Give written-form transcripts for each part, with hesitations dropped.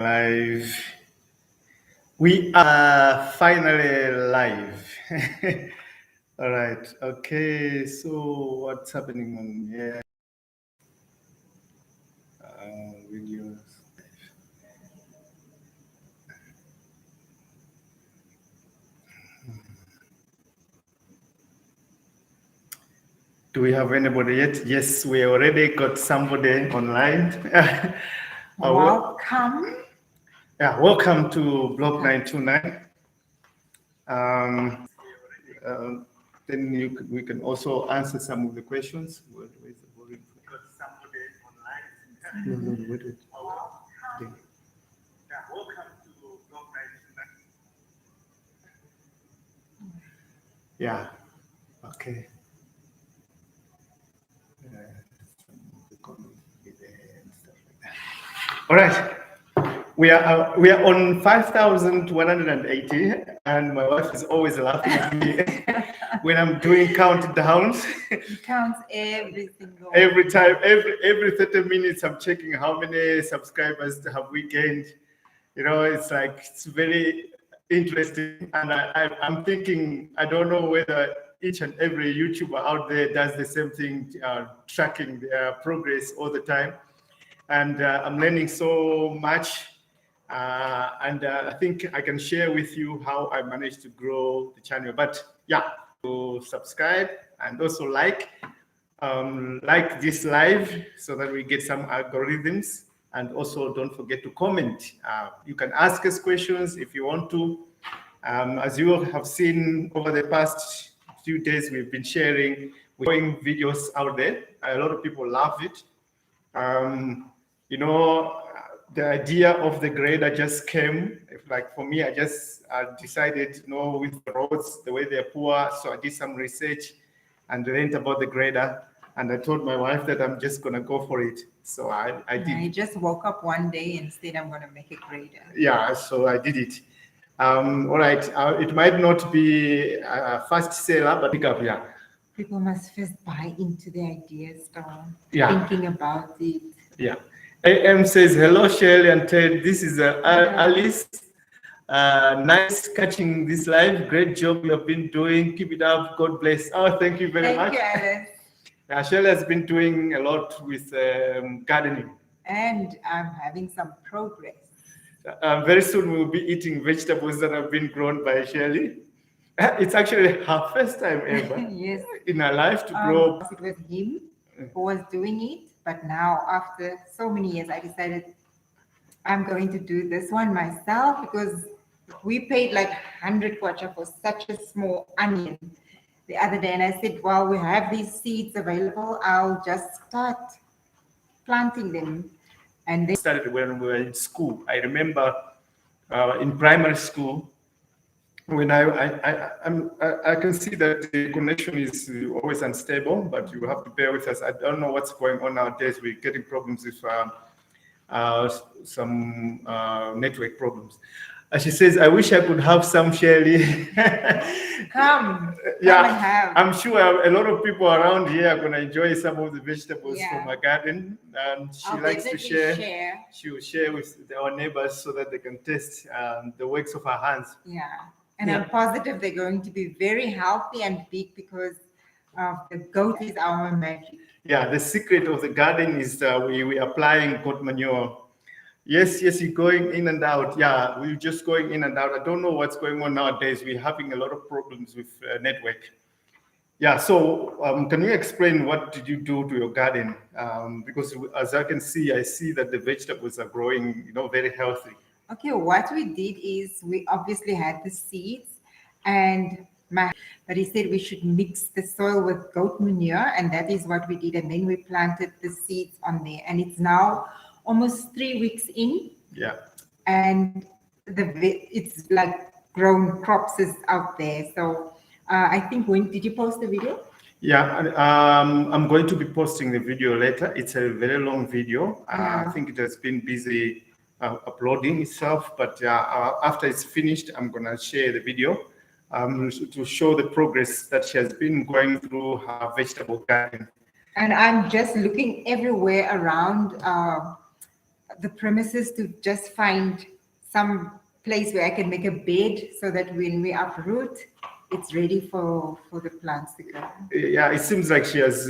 Live. We are finally live. All right. Okay. So what's happening on here? Videos. Do we have anybody yet? Yes, we already got somebody online. Welcome. Welcome to Block 929. Then we can also answer some of the questions. Where's the volume? Got somebody online. No, wait. Okay. Welcome to Block 929. Yeah. Okay. All right. We are on 5,180, and my wife is always laughing at me when I'm doing countdowns. He counts every single every time, every 30 minutes, I'm checking how many subscribers have we gained. You know, it's like it's very interesting, and I'm thinking I don't know whether each and every YouTuber out there does the same thing, tracking their progress all the time, and I'm learning so much. And I think I can share with you how I managed to grow the channel. But yeah, to subscribe and also like this live so that we get some algorithms. And also don't forget to comment. You can ask us questions if you want to. As you have seen over the past few days, we've been sharing videos out there. A lot of people love it. You know, the idea of the grader just came. Like for me, I just decided, you know, with the roads, the way they're poor. So I did some research and learned about the grader. And I told my wife that I'm just going to go for it. So I did. I just woke up one day and said, I'm going to make a grader. Yeah, so I did it. All right. It might not be a fast seller, but pick up, yeah. People must first buy into the idea, start thinking about it. Yeah. AM says, hello, Shirley and Ted. This is Alice. Nice catching this live. Great job you have been doing. Keep it up. God bless. Oh, thank you very much. Thank you, Alice. Shirley has been doing a lot with gardening. And I'm having some progress. Very soon we'll be eating vegetables that have been grown by Shirley. It's actually her first time ever in her life to grow. It was him who was doing it. But now, after so many years, I decided I'm going to do this one myself because we paid like 100 kwacha for such a small onion the other day. And I said, well, we have these seeds available. I'll just start planting them. And they started when we were in school. I remember in primary school, when I can see that the connection is always unstable, but you have to bear with us. I don't know what's going on nowadays. We're getting problems with some network problems. She says, I wish I could have some, Shirley. Come and have. I'm sure a lot of people around here are going to enjoy some of the vegetables from my garden. And she likes to share. She will share with our neighbors so that they can taste the works of her hands. Yeah. And I'm positive they're going to be very healthy and big because the goat is our magic. Yeah, the secret of the garden is we're applying goat manure. Yes, you're going in and out. Yeah, we're just going in and out. I don't know what's going on nowadays. We're having a lot of problems with network. Yeah, so can you explain what did you do to your garden? Because as I can see, I see that the vegetables are growing, you know, very healthy. Okay, what we did is we obviously had the seeds but he said we should mix the soil with goat manure, and that is what we did. And then we planted the seeds on there, and it's now almost 3 weeks in. Yeah. And it's like grown crops is out there. So I think did you post the video? Yeah, I'm going to be posting the video later. It's a very long video. I think it has been busy uploading itself, but after it's finished, I'm gonna share the video to show the progress that she has been going through her vegetable garden. And I'm just looking everywhere around the premises to just find some place where I can make a bed so that when we uproot, it's ready for the plants to go. Yeah, it seems like she has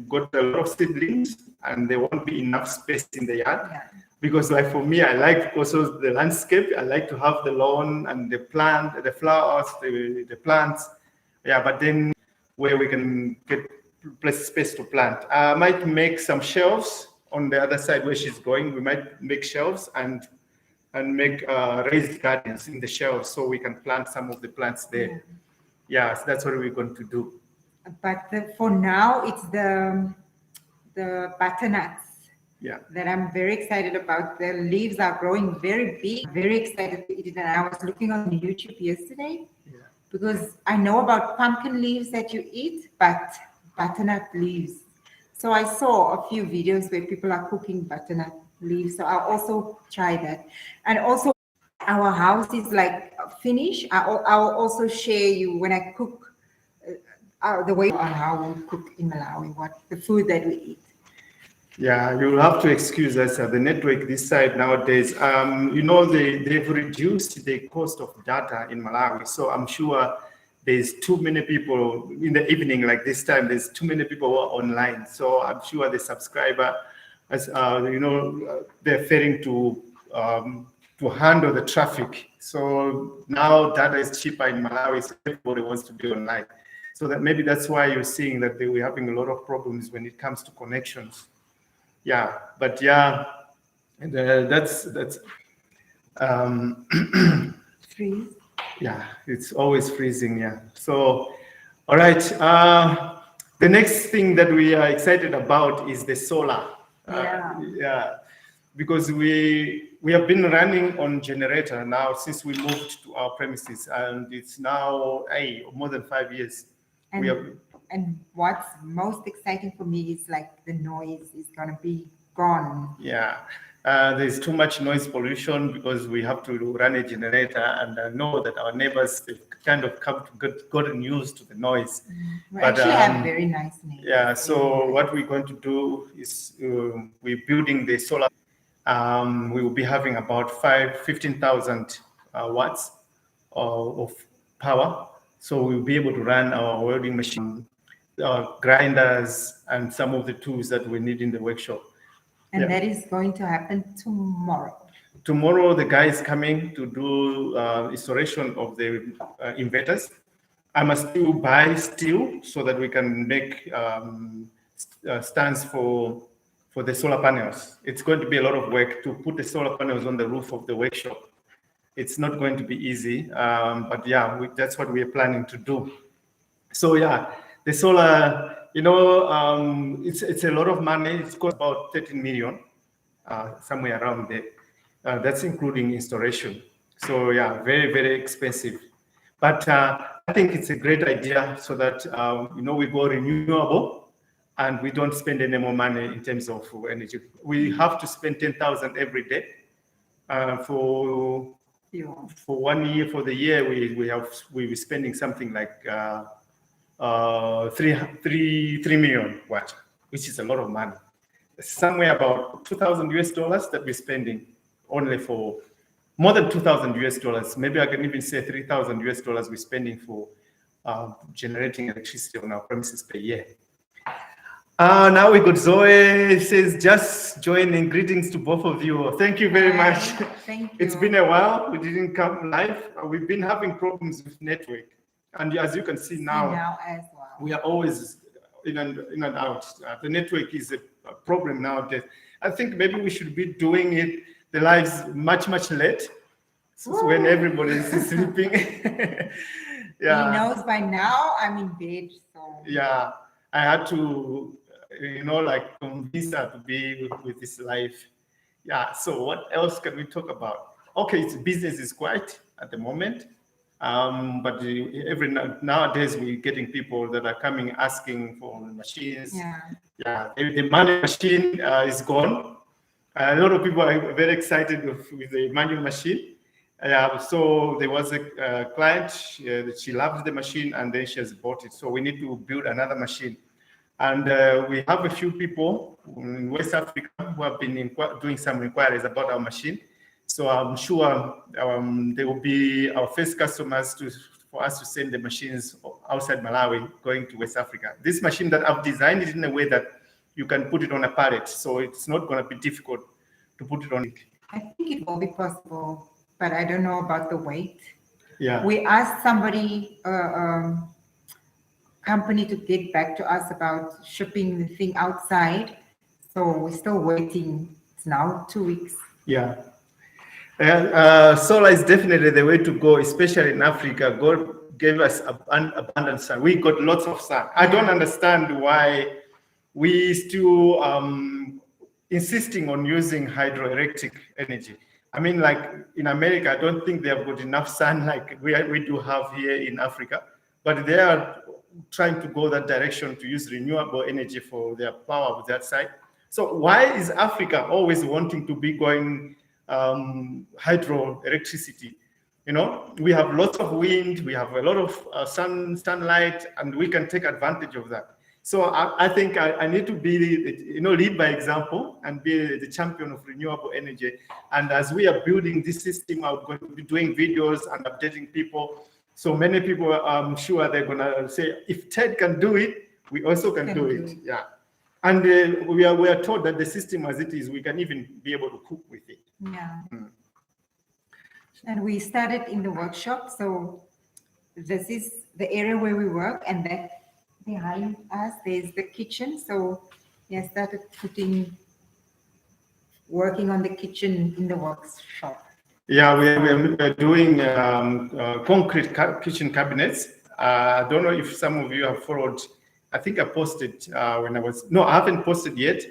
got a lot of seedlings and there won't be enough space in the yard. Yeah. Because like for me, I like also the landscape. I like to have the lawn and the plant, the flowers, the plants. Yeah, but then where we can get space to plant. I might make some shelves on the other side where she's going. We might make shelves and make raised gardens in the shelves so we can plant some of the plants there. Yeah, so that's what we're going to do. But for now, it's the butternuts. Yeah. That I'm very excited about. The leaves are growing very big. Very excited to eat it. And I was looking on YouTube yesterday because I know about pumpkin leaves that you eat, but butternut leaves. So I saw a few videos where people are cooking butternut leaves. So I'll also try that. And also, our house is like finished. I'll also share you when I cook the way on how we cook in Malawi, what the food that we eat. Yeah, you'll have to excuse us. The network this side nowadays, they've reduced the cost of data in Malawi. So I'm sure there's too many people in the evening, like this time, there's too many people who are online. So I'm sure the subscriber, as they're failing to handle the traffic. So now data is cheaper in Malawi, so everybody wants to be online. So that's why you're seeing that we're having a lot of problems when it comes to connections. Yeah, but yeah, that's freeze. Yeah, it's always freezing. Yeah. So, all right. The next thing that we are excited about is the solar. Yeah, because we have been running on generator now since we moved to our premises, and it's now more than 5 years. And what's most exciting for me is like the noise is gonna be gone. Yeah, there's too much noise pollution because we have to run a generator, and I know that our neighbors have kind of gotten used to the noise. We actually have very nice neighbors. Yeah, so what we're going to do is we're building the solar. We will be having about 15,000 watts of power. So we'll be able to run our welding machine, grinders, and some of the tools that we need in the workshop. And that is going to happen tomorrow. Tomorrow, the guy is coming to do installation of the inverters. I must still buy steel so that we can make stands for the solar panels. It's going to be a lot of work to put the solar panels on the roof of the workshop. It's not going to be easy, but yeah, that's what we are planning to do. So yeah, the solar, it's a lot of money. It's cost about 13 million, somewhere around there. That's including installation. So yeah, very, very expensive. But I think it's a great idea so that, we go renewable and we don't spend any more money in terms of energy. We have to spend 10,000 every day for 1 year. For the year, we're spending something like 3 million watt, which is a lot of money. Somewhere about $2,000 that we're spending only for more than $2,000. Maybe I can even say $3,000 we're spending for generating electricity on our premises per year. Now we got Zoe. Says just joining. Greetings to both of you. Thank you very much. Thank you. It's been a while. We didn't come live. We've been having problems with network, and as you can see now as well, we are always in and out. The network is a problem nowadays. I think maybe we should be doing the lives much late, so when everybody is sleeping. Yeah. He knows by now I'm in bed, so yeah, I had to, convince her to be with this life. Yeah. So what else can we talk about? Okay, business is quiet at the moment. But nowadays we're getting people that are coming asking for machines. Yeah. The manual machine is gone. A lot of people are very excited with the manual machine. So there was a client that she loves the machine and then she has bought it. So we need to build another machine. And we have a few people in West Africa who have been doing some inquiries about our machine. So I'm sure they will be our first customers for us to send the machines outside Malawi going to West Africa. This machine that I've designed it in a way that you can put it on a pallet, so it's not going to be difficult to put it on it. I think it will be possible, but I don't know about the weight. Yeah. We asked somebody, company, to get back to us about shipping the thing outside. So we're still waiting. It's now 2 weeks. Yeah. Solar is definitely the way to go, especially in Africa. God gave us abundant sun. We got lots of sun. I don't understand why we still insisting on using hydroelectric energy. I mean, like in America, I don't think they have got enough sun like we do have here in Africa, but they are trying to go that direction to use renewable energy for their power with that side. So why is Africa always wanting to be going hydroelectricity? You know, we have lots of wind, we have a lot of sunlight, and we can take advantage of that. So I think I need to be, lead by example and be the champion of renewable energy. And as we are building this system, I'm going to be doing videos and updating people. So many people, I'm sure they're going to say, if Ted can do it, we also can do it. Yeah. And we are told that the system as it is, we can even be able to cook with it. Yeah. And we started in the workshop. So this is the area where we work, and that behind us, there's the kitchen. So I started working on the kitchen in the workshop. Yeah, we are doing concrete kitchen cabinets. I don't know if some of you have followed. I think I posted I haven't posted yet.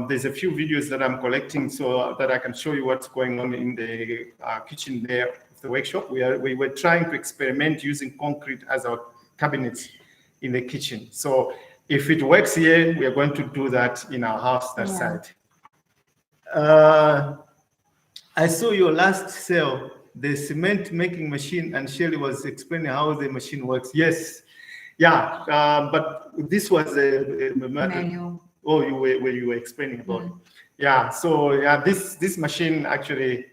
There's a few videos that I'm collecting so that I can show you what's going on in the kitchen there of the workshop. We were trying to experiment using concrete as our cabinets in the kitchen. So if it works here, we are going to do that in our house that side. I saw your last sale, the cement making machine, and Shirley was explaining how the machine works. Yes. Yeah, but this was a manual. Oh, you were explaining about it. Yeah, so yeah, this machine actually,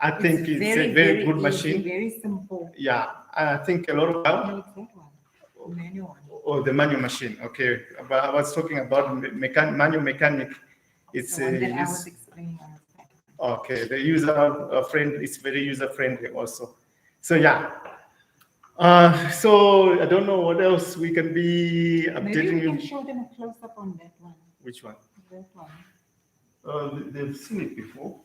I think it's a very good machine. Very simple. Yeah, I think a lot of No, it's that one. The manual one. Oh, the manual machine. Okay, but I was talking about manual mechanic. It's the one that I was explaining. Okay, the user friendly. It's very user friendly also. So yeah. So I don't know what else we can be updating. Maybe we can show them a close up on that one. Which one? That one. They've seen it before.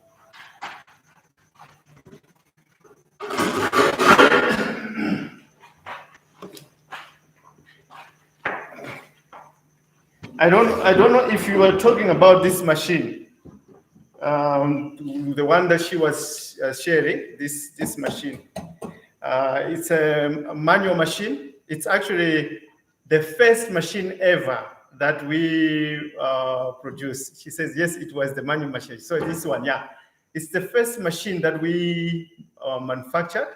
I don't know if you were talking about this machine, the one that she was sharing. This machine. It's a manual machine. It's actually the first machine ever that we produced. She says, yes, it was the manual machine. So this one, yeah. It's the first machine that we manufactured.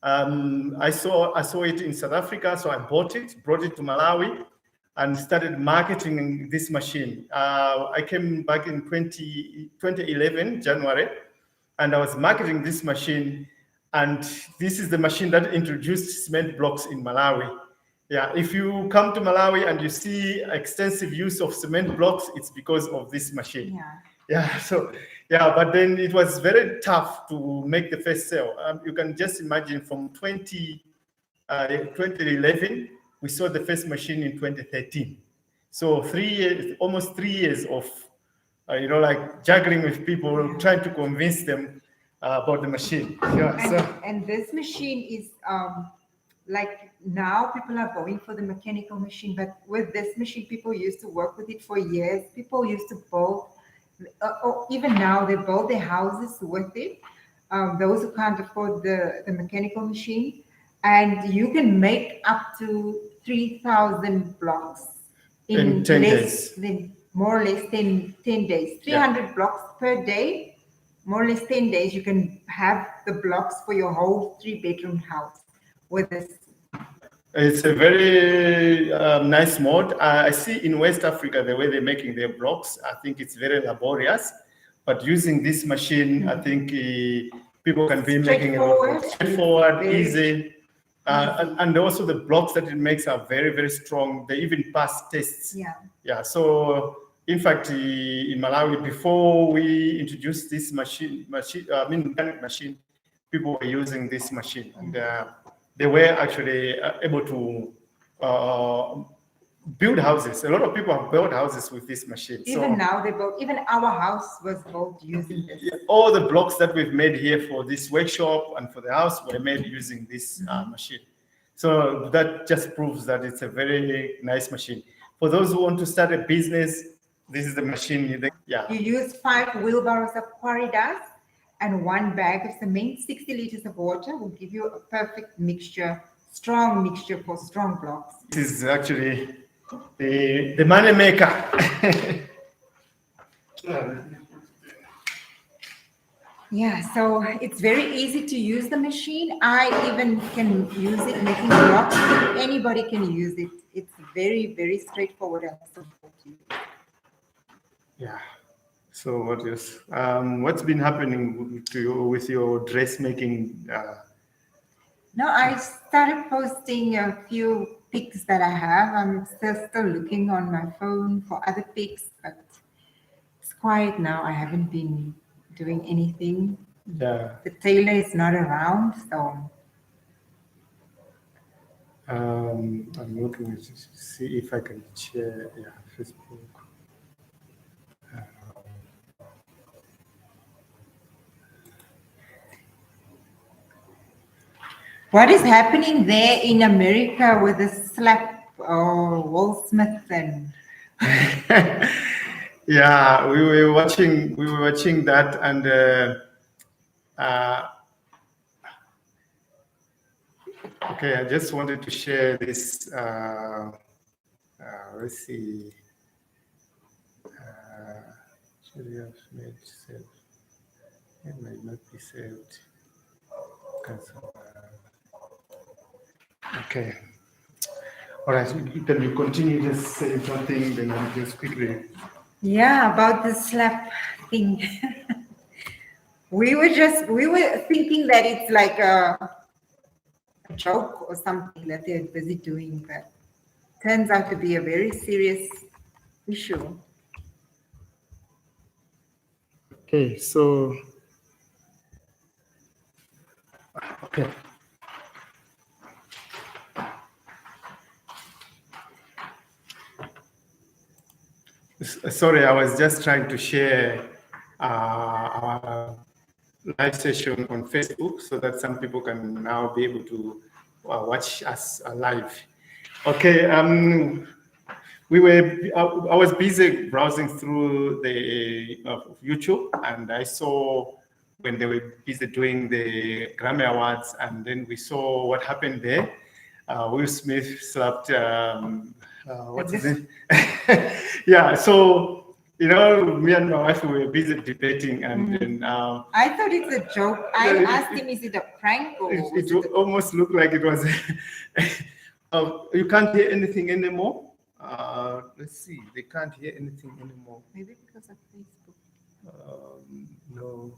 I saw it in South Africa, so I brought it to Malawi and started marketing this machine. I came back in 2011, January, and I was marketing this machine. And this is the machine that introduced cement blocks in Malawi. Yeah, if you come to Malawi and you see extensive use of cement blocks, it's because of this machine. Yeah, so, yeah, but then it was very tough to make the first sale. You can just imagine from 2011, we saw the first machine in 2013. So almost 3 years of, like juggling with people, trying to convince them about the machine. Yeah, and this machine is like now people are going for the mechanical machine, but with this machine, people used to work with it for years. People used to build, or even now they build their houses with it. Those who can't afford the mechanical machine, and you can make up to 3,000 blocks in 10 days. More or less 10 days. 300 blocks per day. More or less 10 days, you can have the blocks for your whole 3-bedroom house with this It's a very nice mod. I see in West Africa the way they're making their blocks. I think it's very laborious, but using this machine, I think people can be making a lot of straightforward, easy, and also the blocks that it makes are very, very strong. They even pass tests. Yeah. Yeah. So in fact, in Malawi, before we introduced this mechanic machine, people were using this machine, and they were actually able to build houses. A lot of people have built houses with this machine. Even now, even our house was built using this. All the blocks that we've made here for this workshop and for the house were made using this machine. So that just proves that it's a very nice machine. For those who want to start a business, this is the machine. You use 5 wheelbarrows of quarry dust and 1 bag of cement. 60 liters of water will give you a perfect mixture, strong mixture for strong blocks. This is actually the money maker. Yeah, so it's very easy to use the machine. I even can use it making blocks. Anybody can use it. It's very, very straightforward and simple to use. Yeah. So what is what's been happening to you with your dressmaking? No, I started posting a few pics that I have. I'm still looking on my phone for other pics, but it's quiet now. I haven't been doing anything. Yeah. The tailor is not around, so. I'm looking to see if I can share. Yeah, Facebook. What is happening there in America with the slap or Will Smith and? Yeah, we were watching that, and okay, I just wanted to share this. Let's see. Should we have made saved? It might not be saved. Okay. All right. Can you continue just saying something? Then I'll just quickly. Yeah, about the slap thing. we were thinking that it's like a joke or something that they're busy doing, but turns out to be a very serious issue. Okay, so okay. Sorry, I was just trying to share our live session on Facebook so that some people can now be able to watch us live. Okay, I was busy browsing through the YouTube, and I saw when they were busy doing the Grammy Awards, and then we saw what happened there. Will Smith slapped, what's his name? Yeah, so, me and my wife were busy debating, and then... I thought it's a joke. I asked him, is it a prank? Or it almost looked like it was... you can't hear anything anymore? Let's see, they can't hear anything anymore. Maybe because of Facebook. No.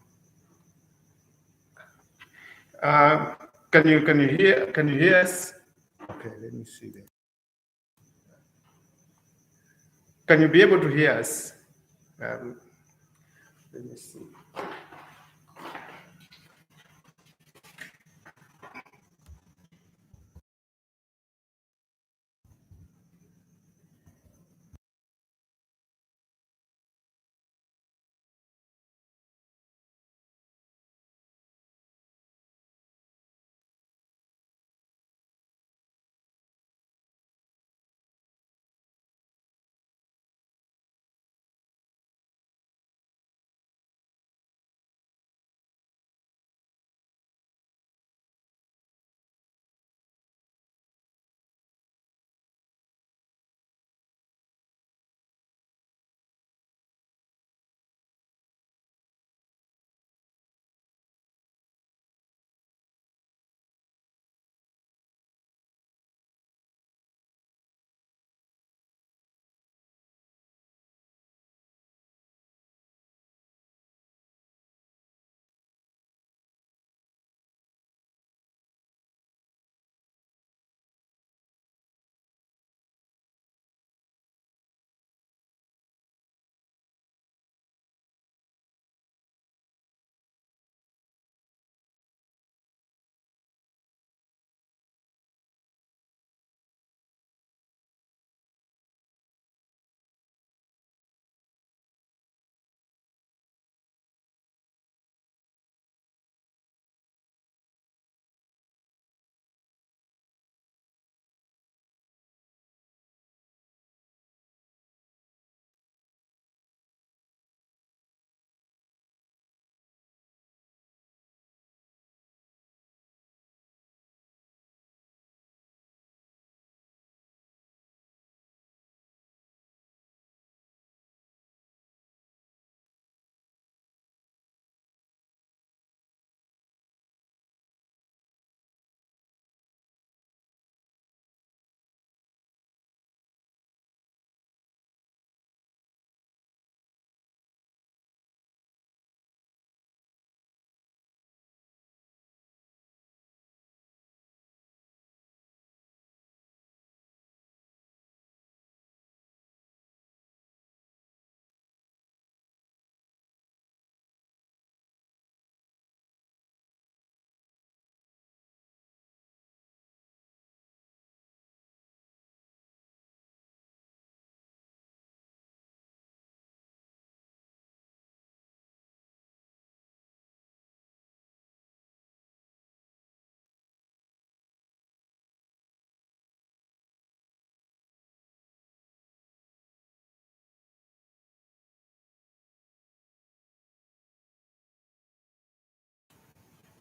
Can you hear us? Okay, let me see that. Can you be able to hear us? Let me see.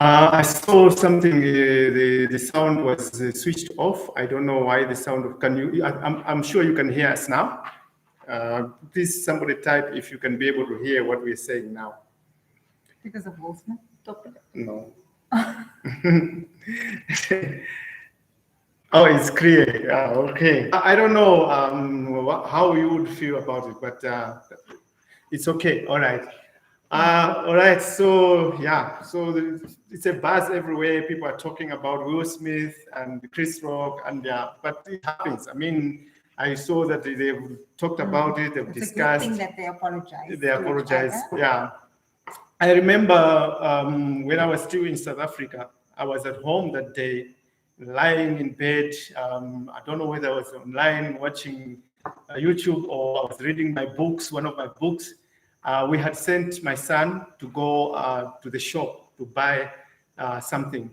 I saw something. The sound was switched off. I don't know why the sound. Can you? I'm sure you can hear us now. Please, somebody type if you can be able to hear what we're saying now. Because of Wolfman? No. Oh, it's clear. Yeah, okay. I don't know how you would feel about it, but it's okay. All right. All right. So yeah. So it's a buzz everywhere. People are talking about Will Smith and Chris Rock, and yeah. But it happens. I mean, I saw that they've talked about it. They've discussed. It's a good thing that they apologize. They apologize. Yeah. I remember when I was still in South Africa, I was at home that day, lying in bed. I don't know whether I was online watching YouTube or I was reading my books, one of my books. We had sent my son to go to the shop to buy something.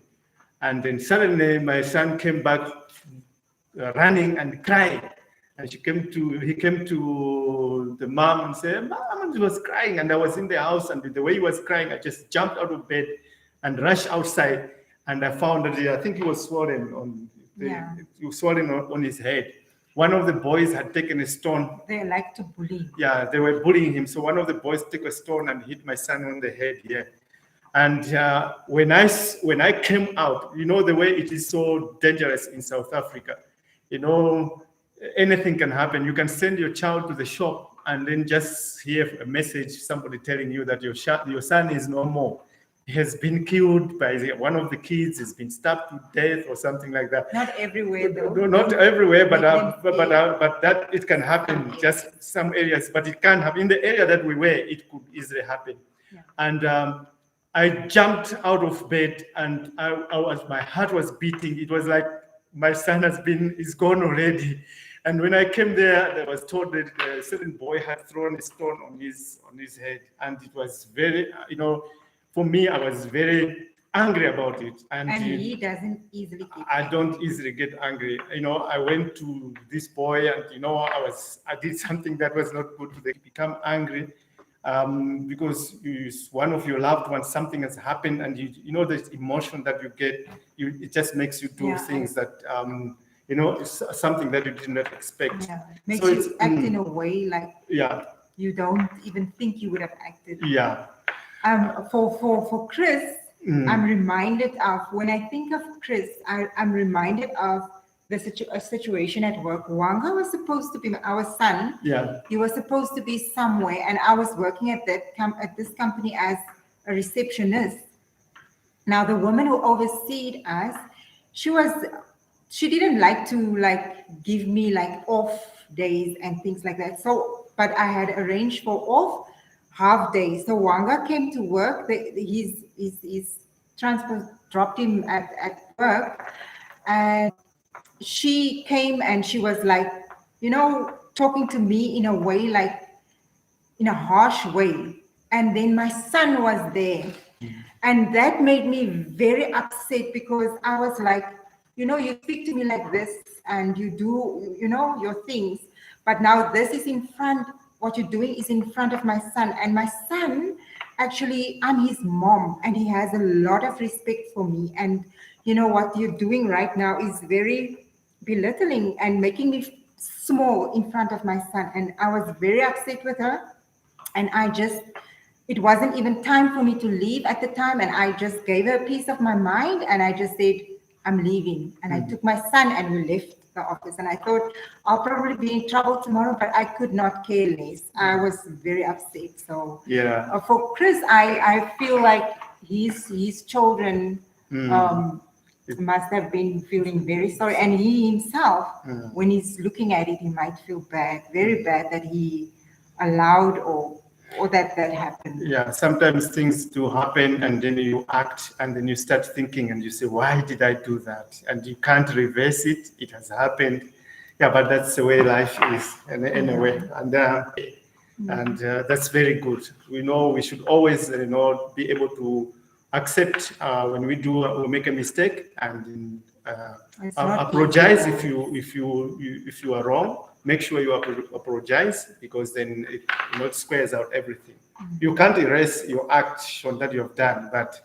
And then suddenly my son came back running and crying. And he came to the mom and said, "Mom," he was crying. And I was in the house, and the way he was crying, I just jumped out of bed and rushed outside. And I found that I think he was swollen on his head. One of the boys had taken a stone. They like to bully. Yeah, they were bullying him. So one of the boys took a stone and hit my son on the head here. And when I came out, you know, the way it is so dangerous in South Africa, you know, anything can happen. You can send your child to the shop and then just hear a message, somebody telling you that your son is no more. He has been killed by one of the kids, has been stabbed to death or something like that. Not everywhere, though. No, not everywhere, but that it can happen. Just some areas, but it can happen. In the area that we were, it could easily happen. Yeah. And I jumped out of bed, and my heart was beating. It was like my son is gone already. And when I came there, I was told that a certain boy had thrown a stone on his head, and it was very, for me, I was very angry about it. And he doesn't easily get I don't easily get angry. I went to this boy, and I did something that was not good. They become angry because one of your loved ones, something has happened, and the emotion that you get, it just makes you do things that. It's something that you did not expect. Yeah. Makes you act in a way like you don't even think you would have acted. Yeah. For Chris, I'm reminded of, when I think of Chris, I'm reminded of a situation at work. Wanga was supposed to be our son. Yeah. He was supposed to be somewhere, and I was working at this company as a receptionist. Now, the woman who overseed us, she didn't like to give me off days and things like that. So, but I had arranged for off half days. So Wanga came to work. His transport dropped him at work, and she came and she was talking to me in a way, in a harsh way. And then my son was there, and that made me very upset because I was like, you speak to me like this and you do, your things. But now this is what you're doing is in front of my son. And my son, actually, I'm his mom, and he has a lot of respect for me. And what you're doing right now is very belittling and making me small in front of my son. And I was very upset with her. And it wasn't even time for me to leave at the time. And I just gave her a piece of my mind. And I just said, I'm leaving. And I took my son and we left the office. And I thought, I'll probably be in trouble tomorrow, but I could not care less. I was very upset. So for Chris, I feel like his children must have been feeling very sorry. And he himself, when he's looking at it, he might feel bad, very bad that he allowed or that happened. Yeah, sometimes things do happen, and then you act, and then you start thinking, and you say, why did I do that? And you can't reverse it. It has happened. Yeah, but that's the way life is, anyway. And that's very good. We should always, be able to accept when we make a mistake, and apologize if you are wrong. Make sure you apologize, because then it squares out everything. You can't erase your action that you have done, but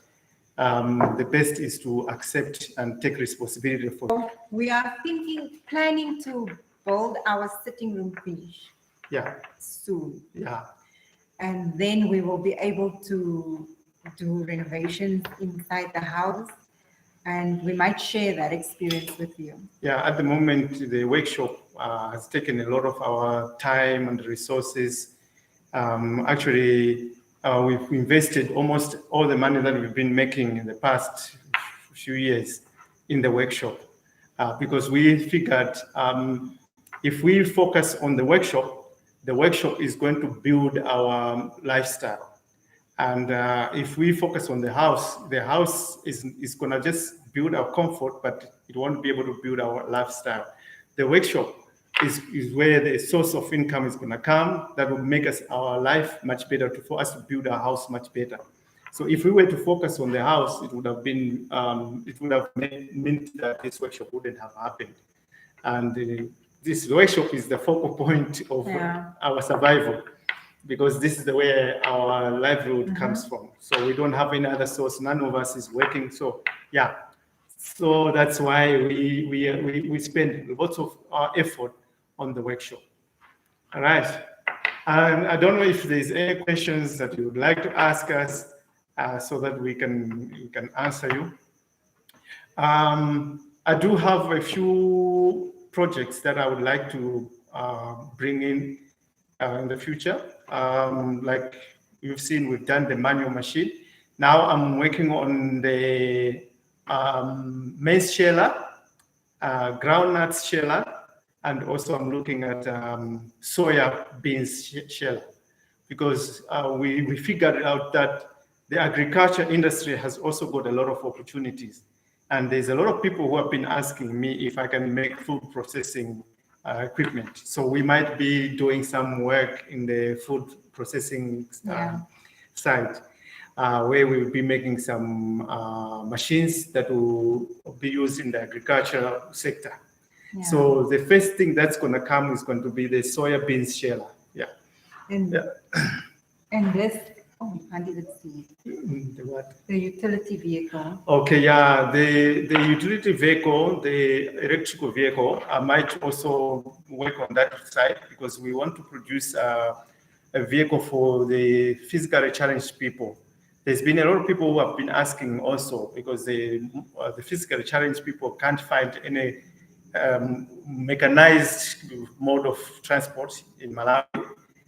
the best is to accept and take responsibility for. We are planning to build our sitting room finish Yeah, soon. yeah. And then we will be able to do renovations inside the house. And we might share that experience with you. Yeah, at the moment, the workshop has taken a lot of our time and resources. Actually, we've invested almost all the money that we've been making in the past few years in the workshop because we figured if we focus on the workshop is going to build our lifestyle. And if we focus on the house is going to just build our comfort, but it won't be able to build our lifestyle. The workshop is where the source of income is going to come that will make us our life much better, for us to build our house much better. So if we were to focus on the house, it would have been, meant that this workshop wouldn't have happened. And this workshop is the focal point of our survival, because this is the way our livelihood comes from. So we don't have any other source. None of us is working. So yeah, so that's why we spend lots of our effort on the workshop. All right. And I don't know if there's any questions that you would like to ask us so that we can answer you. I do have a few projects that I would like to bring in the future. Like you've seen, we've done the manual machine. Now I'm working on the maize sheller, groundnuts sheller, and also I'm looking at soya beans sheller, because we figured out that the agriculture industry has also got a lot of opportunities. And there's a lot of people who have been asking me if I can make food processing equipment. So we might be doing some work in the food processing side, where we'll be making some machines that will be used in the agricultural sector. Yeah. So the first thing that's going to come is going to be the soya beans sheller. Yeah. And this, I didn't see it. The what? The utility vehicle. Okay, yeah, the utility vehicle, the electrical vehicle, I might also work on that side, because we want to produce a vehicle for the physically challenged people. There's been a lot of people who have been asking also, because the physically challenged people can't find any mechanized mode of transport in Malawi.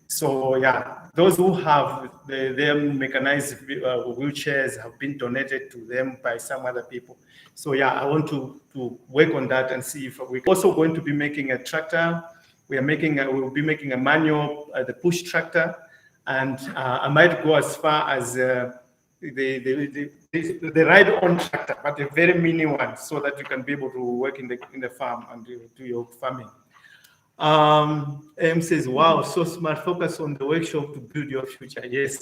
So yeah, those who have their mechanized wheelchairs have been donated to them by some other people. So yeah, I want to work on that and see if we're also going to be making a tractor. We'll be making a manual, the push tractor, and I might go as far as the ride-on tractor, but a very mini one, so that you can be able to work in the farm and do your farming. M says, wow, so smart, focus on the workshop to build your future. Yes.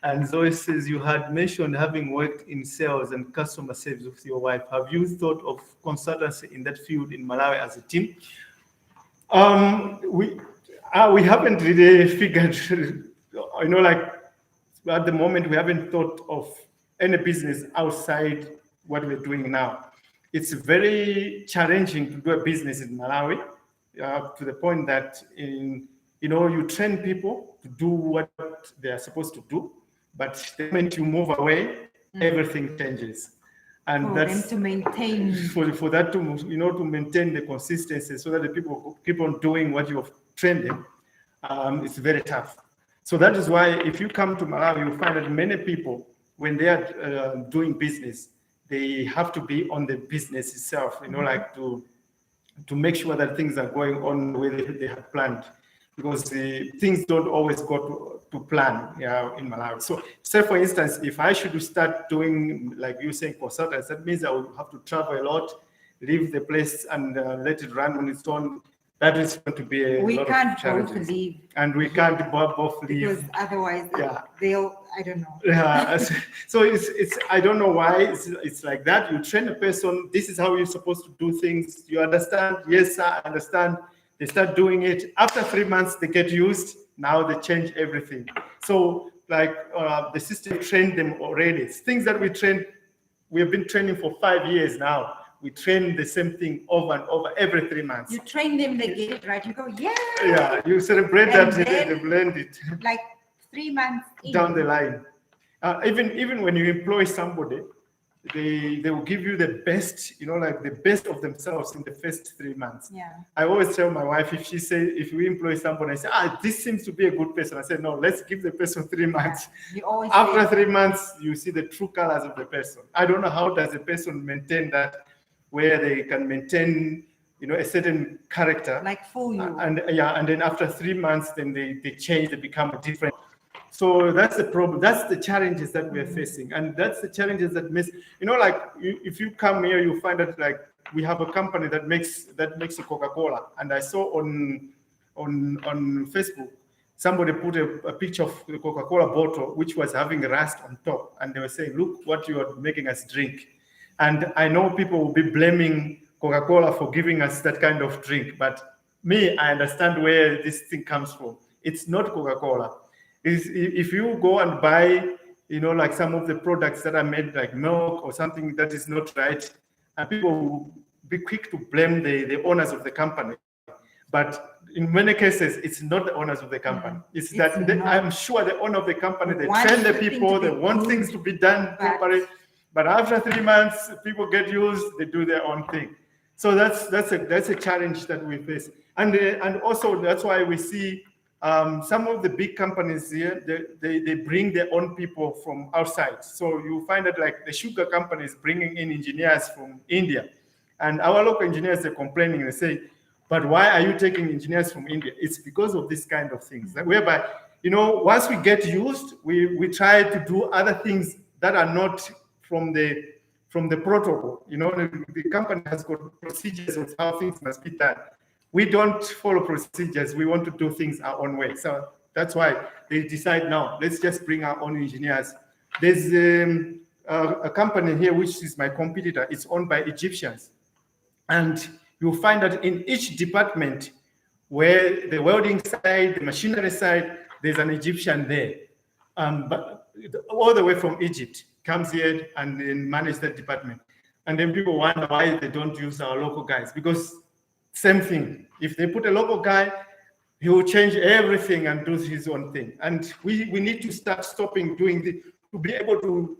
And Zoe says, you had mentioned having worked in sales and customer service with your wife. Have you thought of consultancy in that field in Malawi as a team? We haven't really figured, like at the moment, we haven't thought of any business outside what we're doing now. It's very challenging to do a business in Malawi. To the point that you train people to do what they are supposed to do, but the moment you move away, everything changes. And for that's them to maintain for that to to maintain the consistency, so that the people keep on doing what you have trained them. It's very tough. So that is why if you come to Malawi, you find that many people, when they are doing business, they have to be on the business itself. Like to make sure that things are going on the way they have planned, because things don't always go to plan in Malawi. So say, for instance, if I should start doing, like you saying, consultants, that means I will have to travel a lot, leave the place and let it run on its own. That is going to be a lot of challenges. Both leave. And we can't both leave. Because otherwise they'll, I don't know. Yeah. So it's I don't know why it's like that. You train a person, this is how you're supposed to do things. You understand? Yes, sir, I understand. They start doing it. After 3 months, they get used. Now they change everything. So like the system trained them already. It's things that we have been training for 5 years now. We train the same thing over and over every 3 months. You train them, they get it right. You go, yeah. Yeah, you celebrate And that, then, they blend it like 3 months down the line. Even when you employ somebody, they will give you the best, like the best of themselves in the first 3 months. Yeah. I always tell my wife, if we employ somebody, I say, this seems to be a good person. I say, no, let's give the person 3 months. You always After 3 months, you see the true colors of the person. I don't know how does a person maintain that, where they can maintain, a certain character. like fool you. And then after 3 months, then they change, they become a different. So that's the problem. That's the challenges that we're facing, and that's the challenges that like if you come here, you find that like we have a company that makes a Coca-Cola, and I saw on Facebook somebody put a picture of the Coca-Cola bottle which was having rust on top, and they were saying, "Look what you are making us drink." And I know people will be blaming Coca-Cola for giving us that kind of drink, but me, I understand where this thing comes from. It's not Coca-Cola. If you go and buy, like some of the products that are made like milk or something that is not right, and people will be quick to blame the owners of the company. But in many cases, it's not the owners of the company. It's that I'm sure the owner of the company, they train the people, they want things to be done properly. But after 3 months, people get used, they do their own thing. So that's a challenge that we face. And also that's why we see some of the big companies here, they bring their own people from outside. So you find that like the sugar company is bringing in engineers from India. And our local engineers are complaining. They say, but why are you taking engineers from India? It's because of this kind of things. Like whereby, once we get used, we try to do other things that are not from the protocol. The company has got procedures of how things must be done. We don't follow procedures. We want to do things our own way. So that's why they decide now, let's just bring our own engineers. There's a company here, which is my competitor. It's owned by Egyptians. And you'll find that in each department, where the welding side, the machinery side, there's an Egyptian there. But all the way from Egypt comes here and then manage that department. And then people wonder why they don't use our local guys, because same thing. If they put a local guy, he will change everything and do his own thing. And we need to start stopping doing to be able to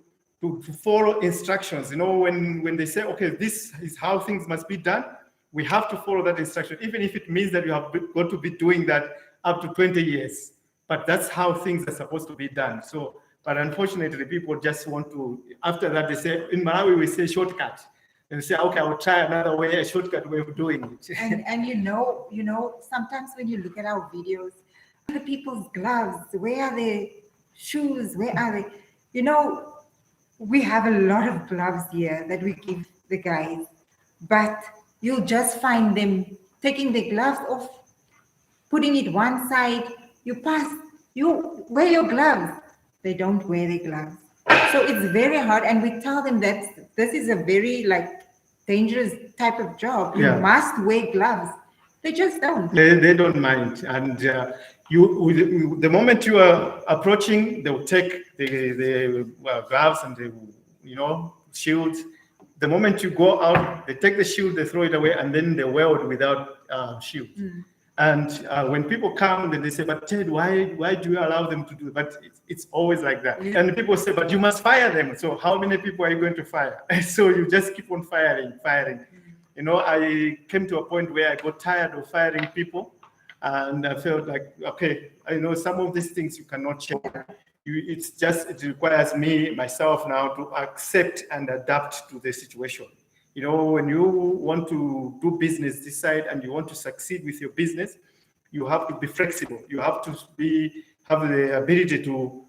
follow instructions. When they say, okay, this is how things must be done, we have to follow that instruction, even if it means that you have got to be doing that up to 20 years. But that's how things are supposed to be done. So, but unfortunately, people just want to, after that, they say, in Malawi, we say shortcut. And say, okay, I'll try another way, a shortcut way of doing it. And sometimes when you look at our videos, the people's gloves, where are their shoes, where are they? We have a lot of gloves here that we give the guys, but you'll just find them taking the gloves off, putting it one side, you wear your gloves. They don't wear their gloves. So it's very hard, and we tell them that this is a very dangerous type of job. You must wear gloves. They just don't. They don't mind, and the moment you are approaching, they'll take the gloves and the shields. The moment you go out, they take the shield, they throw it away, and then they weld without shield. And when people come, then they say, but Ted, why do you allow them to do it? But it's always like that. And people say, but you must fire them. So how many people are you going to fire? So you just keep on firing. I came to a point where I got tired of firing people. And I felt like, okay, some of these things you cannot change. It requires myself now to accept and adapt to the situation. When you want to do business this side and you want to succeed with your business, you have to be flexible. You have to have the ability to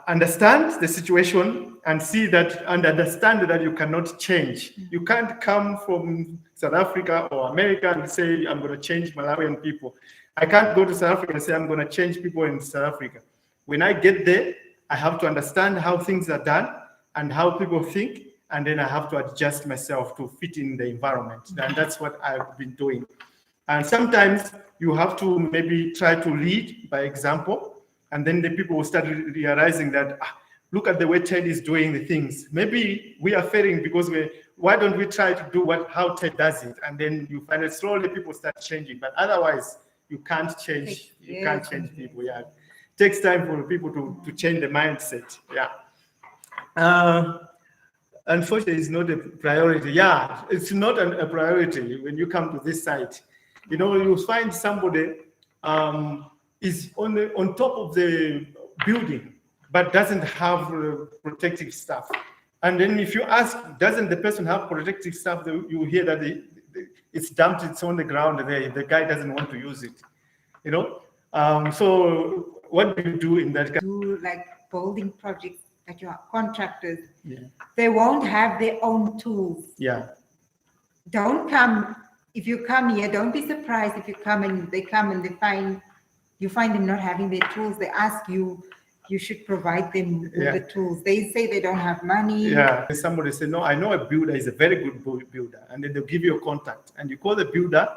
understand the situation and see that and understand that you cannot change. You can't come from South Africa or America and say, I'm going to change Malawian people. I can't go to South Africa and say, I'm going to change people in South Africa. When I get there, I have to understand how things are done and how people think. And then I have to adjust myself to fit in the environment. And that's what I've been doing. And sometimes you have to maybe try to lead by example. And then the people will start realizing that, look at the way Ted is doing the things. Maybe we are failing because why don't we try to do how Ted does it? And then you find that slowly people start changing. But otherwise, you can't change. You can't change people. Yeah, it takes time for people to change the mindset. Yeah. Unfortunately, it's not a priority. Yeah, it's not a priority when you come to this site. You find somebody is on top of the building, but doesn't have protective stuff. And then if you ask, doesn't the person have protective stuff? You hear that it's dumped, it's on the ground there. The guy doesn't want to use it. So what do you do in that case? Do like building projects that you are contractors. Yeah. They won't have their own tools. Yeah. Don't come, if you come here, don't be surprised if you come and they you find them not having their tools. They ask you, you should provide them with the tools. They say they don't have money. Yeah. Somebody said, no, I know a builder is a very good builder. And then they'll give you a contact. And you call the builder,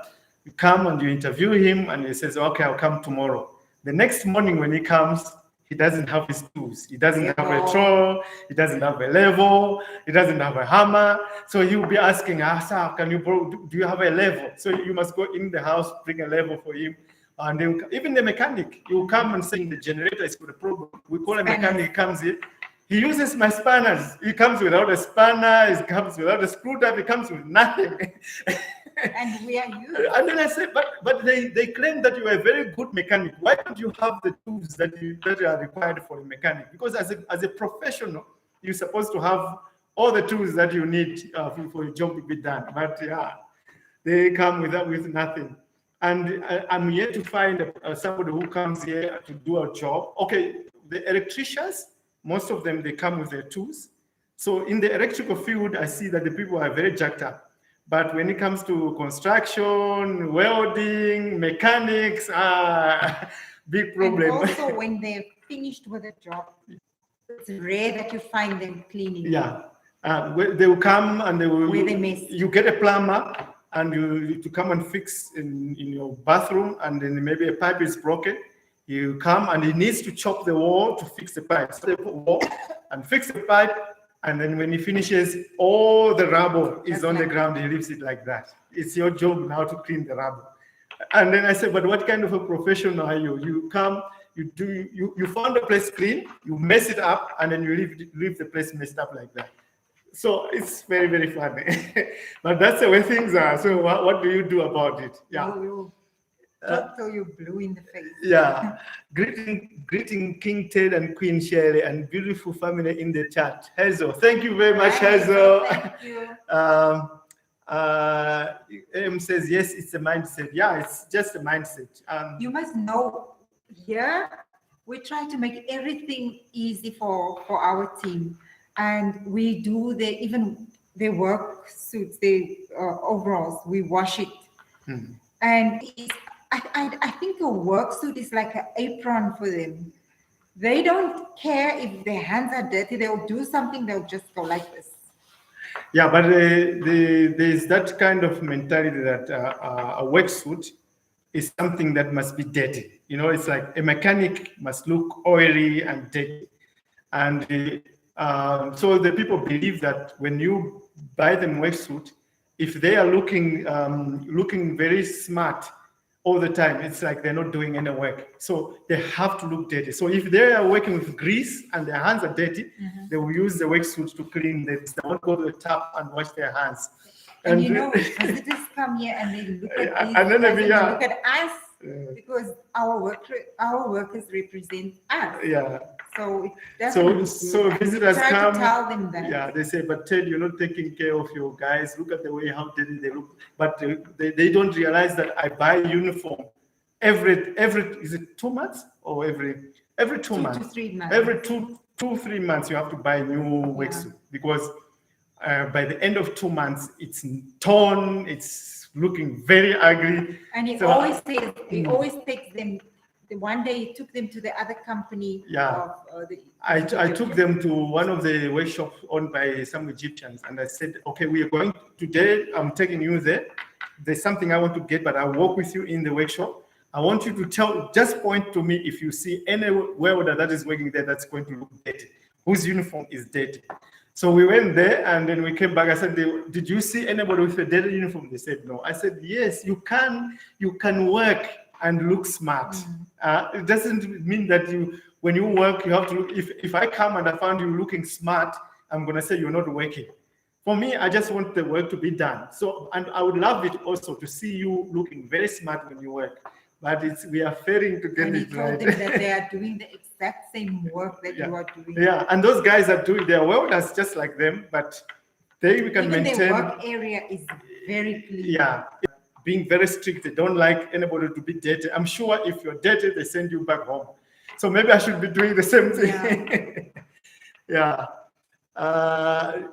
you come and you interview him, and he says, okay, I'll come tomorrow. The next morning when he comes, he doesn't have his tools. He doesn't have a trowel. He doesn't have a level. He doesn't have a hammer. So he will be asking, sir, do you have a level? So you must go in the house, bring a level for him. And then even the mechanic, he will come and say the generator is got a problem. We call a mechanic, he comes in. He uses my spanners. He comes without a spanner. He comes without a screwdriver. He comes with nothing. And we are used. And then I said, but they claim that you are a very good mechanic. Why don't you have the tools that are required for a mechanic? Because as a professional, you're supposed to have all the tools that you need for your job to be done. But yeah, they come with nothing. And I'm yet to find somebody who comes here to do a job. Okay, the electricians, most of them, they come with their tools. So in the electrical field, I see that the people are very jacked up. But when it comes to construction, welding, mechanics, big problem. And also when they're finished with a job, it's rare that you find them cleaning. Yeah, they will come and they will. Where they mess. You get a plumber and you to come and fix in your bathroom, and then maybe a pipe is broken. You come and he needs to chop the wall to fix the pipe. So they put wall and fix the pipe. And then when he finishes, all the rubble is on the ground. He leaves it like that. It's your job now to clean the rubble. And then I said, but what kind of a professional are you? You come, you found a place clean, you mess it up, and then you leave the place messed up like that. So it's very, very funny. But that's the way things are. So what do you do about it? Yeah. Till you blue in the face. Yeah. Greeting King Ted and Queen Shirley and beautiful family in the chat. Hazel, thank you very much, Hazel. Thank you. Em says, yes, it's a mindset. Yeah, it's just a mindset. You must know, here, we try to make everything easy for our team. And we do even their work suits, their overalls, we wash it. Mm-hmm. And I think a work suit is like an apron for them. They don't care if their hands are dirty. They'll do something, they'll just go like this. Yeah, but there's that kind of mentality that a wetsuit is something that must be dirty. It's like a mechanic must look oily and dirty. And so the people believe that when you buy them wetsuit, if they are looking very smart all the time, it's like they're not doing any work. So they have to look dirty. So if they are working with grease and their hands are dirty, mm-hmm. they will use the wetsuit to clean them. They won't go to the tap and wash their hands. And visitors come here and they look at these and then they look at us because our workers represent us. Yeah. So it doesn't. So visitors come. To tell them that. Yeah, they say, but Ted, you're not taking care of your guys. Look at the way how dirty they look. But they don't realize that I buy uniform every is it 2 months or every 2 months? 2 to 3 months. Every 2-3 months you have to buy a new wetsuit because by the end of 2 months it's torn. It's looking very ugly. And he always says he always takes them. One day he took them to the other company. Yeah, I took them to one of the workshops owned by some Egyptians, and I said, okay, we are going today. I'm taking you there. There's something I want to get, but I'll walk with you in the workshop. I want you to just point to me if you see any welder that is working there that's going to look dirty, whose uniform is dirty. So we went there and then we came back. I said, did you see anybody with a dirty uniform? They said, no. I said, yes, you can work and look smart. It doesn't mean that when you work, you have to look. If I come and I found you looking smart, I'm going to say you're not working. For me, I just want the work to be done. So, and I would love it also to see you looking very smart when you work. But we are failing to get it right. And you told them that they are doing the exact same work that you are doing. Yeah, and those guys are doing their welders just like them, but we can even maintain. The work area is very clean. Yeah, being very strict. They don't like anybody to be dirty. I'm sure if you're dirty, they send you back home. So maybe I should be doing the same thing. Yeah.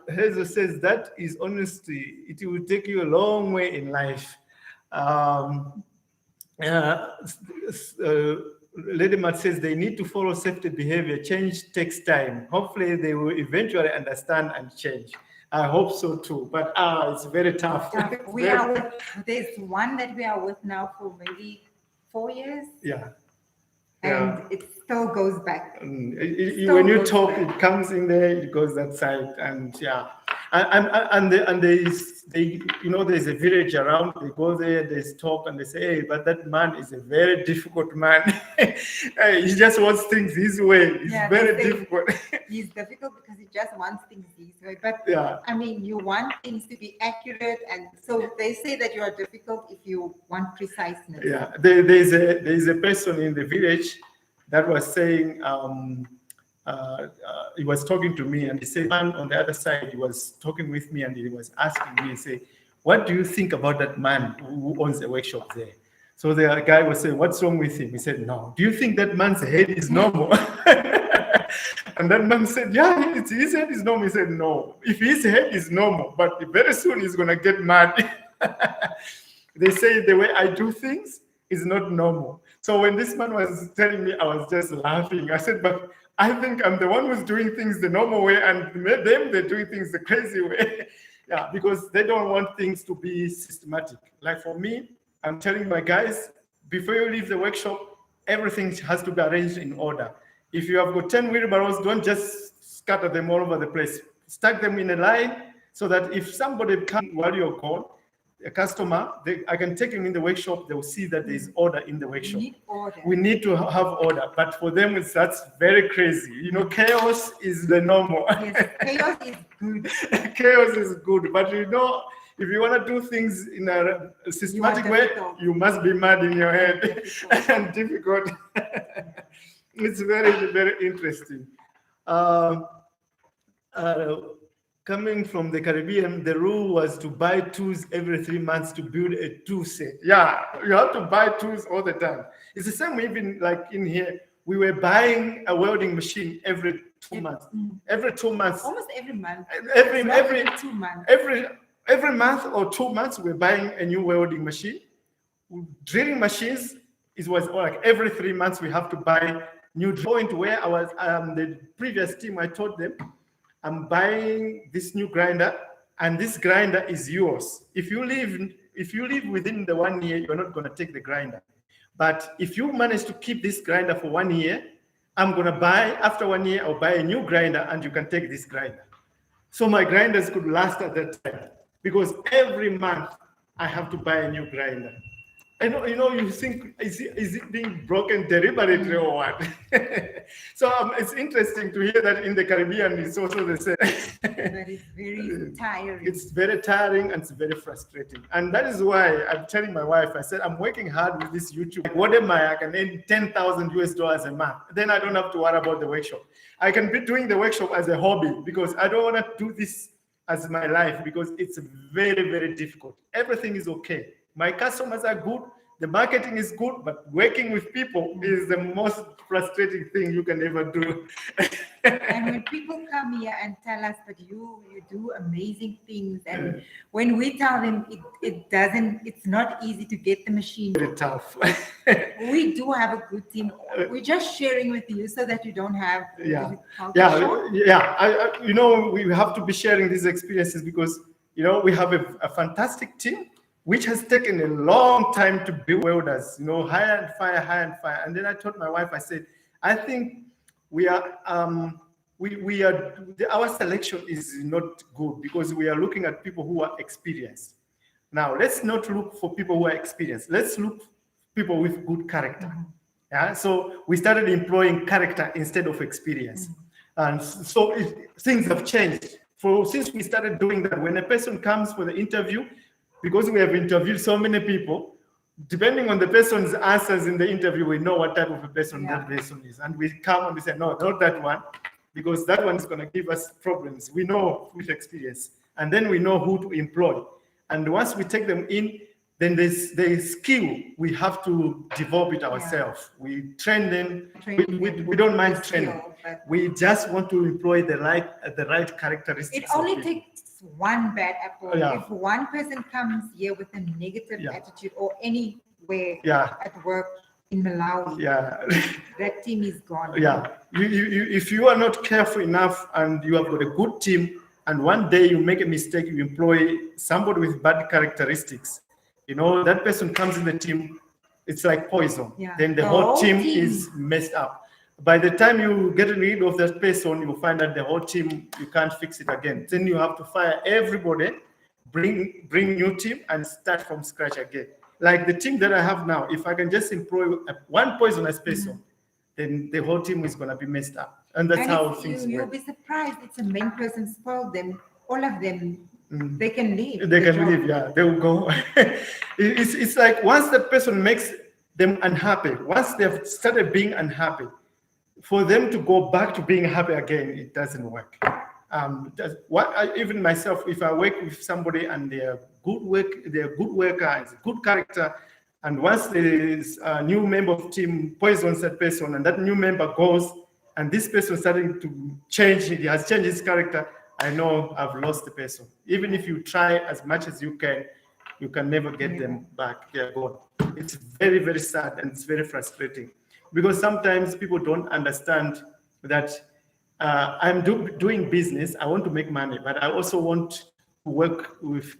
Hazel says that is honesty. It will take you a long way in life. Lady Matt says they need to follow safety behavior. Change takes time. Hopefully they will eventually understand and change. I hope so too, but it's very tough. There's one that we are with now for maybe 4 years. Yeah. And it still goes back. When you talk, it comes in there, it goes that side, and yeah. And there's a village around. They go there, they stop, and they say, "Hey, but that man is a very difficult man. He just wants things his way. He's very difficult." He's difficult because he just wants things his way. But I mean, you want things to be accurate, and so they say that you are difficult if you want preciseness. Yeah, there's a person in the village that was saying. He was talking to me and he said, man on the other side, he was talking with me and he was asking me, he said, what do you think about that man who owns the workshop there? So the guy was saying, what's wrong with him? He said, no. Do you think that man's head is normal? And that man said, yeah, his head is normal. He said, no. If his head is normal, but very soon he's going to get mad. They say the way I do things is not normal. So when this man was telling me, I was just laughing. I said, but I think I'm the one who's doing things the normal way, and they're doing things the crazy way. Yeah, because they don't want things to be systematic. Like for me, I'm telling my guys, before you leave the workshop, everything has to be arranged in order. If you have got 10 wheelbarrows, don't just scatter them all over the place. Stack them in a line so that if somebody comes while you're gone, a customer, I can take him in the workshop, they'll see that there's order in the workshop. We need order. We need to have order, but for them, that's very crazy. Chaos is the normal. Yes, chaos is good. Chaos is good, but if you want to do things in a systematic way, you must be mad in your head and difficult. It's very, very interesting. Coming from the Caribbean, the rule was to buy tools every 3 months to build a tool set. Yeah, you have to buy tools all the time. It's the same even like in here. We were buying a welding machine every 2 months. Every 2 months. Almost every month. Every 2 months. Every month or 2 months, we're buying a new welding machine. Drilling machines, it was like every 3 months we have to buy new. Point where I was, the previous team, I told them, I'm buying this new grinder, and this grinder is yours. If you live within the 1 year, you're not going to take the grinder. But if you manage to keep this grinder for 1 year, I'm going to buy, after 1 year, I'll buy a new grinder, and you can take this grinder. So my grinders could last at that time, because every month I have to buy a new grinder. I know, you think, is it being broken deliberately or what? So it's interesting to hear that in the Caribbean, it's also the same. That is very tiring. It's very tiring and it's very frustrating. And that is why I'm telling my wife, I said, I'm working hard with this YouTube. Like, what am I can earn $10,000 a month. Then I don't have to worry about the workshop. I can be doing the workshop as a hobby because I don't want to do this as my life because it's very, very difficult. Everything is okay. My customers are good, the marketing is good, but working with people is the most frustrating thing you can ever do. And when people come here and tell us that you do amazing things, and when we tell them it's not easy to get the machine. Very tough. We do have a good team. We're just sharing with you so that you don't have. We have to be sharing these experiences because we have a fantastic team. which has taken a long time to build welders, hire and fire, hire and fire. And then I told my wife, I said, I think we are, our selection is not good because we are looking at people who are experienced. Now, let's not look for people who are experienced. Let's look for people with good character. Mm-hmm. Yeah, so we started employing character instead of experience. Mm-hmm. And so things have changed. Since we started doing that, when a person comes for the interview, because we have interviewed so many people, depending on the person's answers in the interview, we know what type of a person that person is. And we come and we say, no, not that one, because that one is going to give us problems. We know with experience. And then we know who to employ. And once we take them in, then the skill, we have to develop it ourselves. We train them. We don't mind training. We just want to employ the right characteristics. It only takes one bad apple. Yeah. If one person comes here with a negative attitude or anywhere at work in Malawi, that team is gone. Yeah. If you are not careful enough and you have got a good team, and one day you make a mistake, you employ somebody with bad characteristics, that person comes in the team, it's like poison. Yeah. Then the whole team is messed up. By the time you get rid of that person, you find that the whole team, you can't fix it again. Then you have to fire everybody, bring new team, and start from scratch again. Like the team that I have now, if I can just employ one poisonous person, then the whole team is going to be messed up. And that's how things work. You'll be surprised. It's a main person spoiled them. All of them, they can leave. They can leave, they will go. It's like once that person makes them unhappy, once they've started being unhappy, for them to go back to being happy again, it doesn't work. Even myself, if I work with somebody and they're good worker, it's a good character, and once there is a new member of the team poisons that person, and that new member goes, and this person starting to change, he has changed his character, I know I've lost the person. Even if you try as much as you can never get them back. They're gone. It's very, very sad, and it's very frustrating. Because sometimes people don't understand that I'm doing business, I want to make money, but I also want to work with,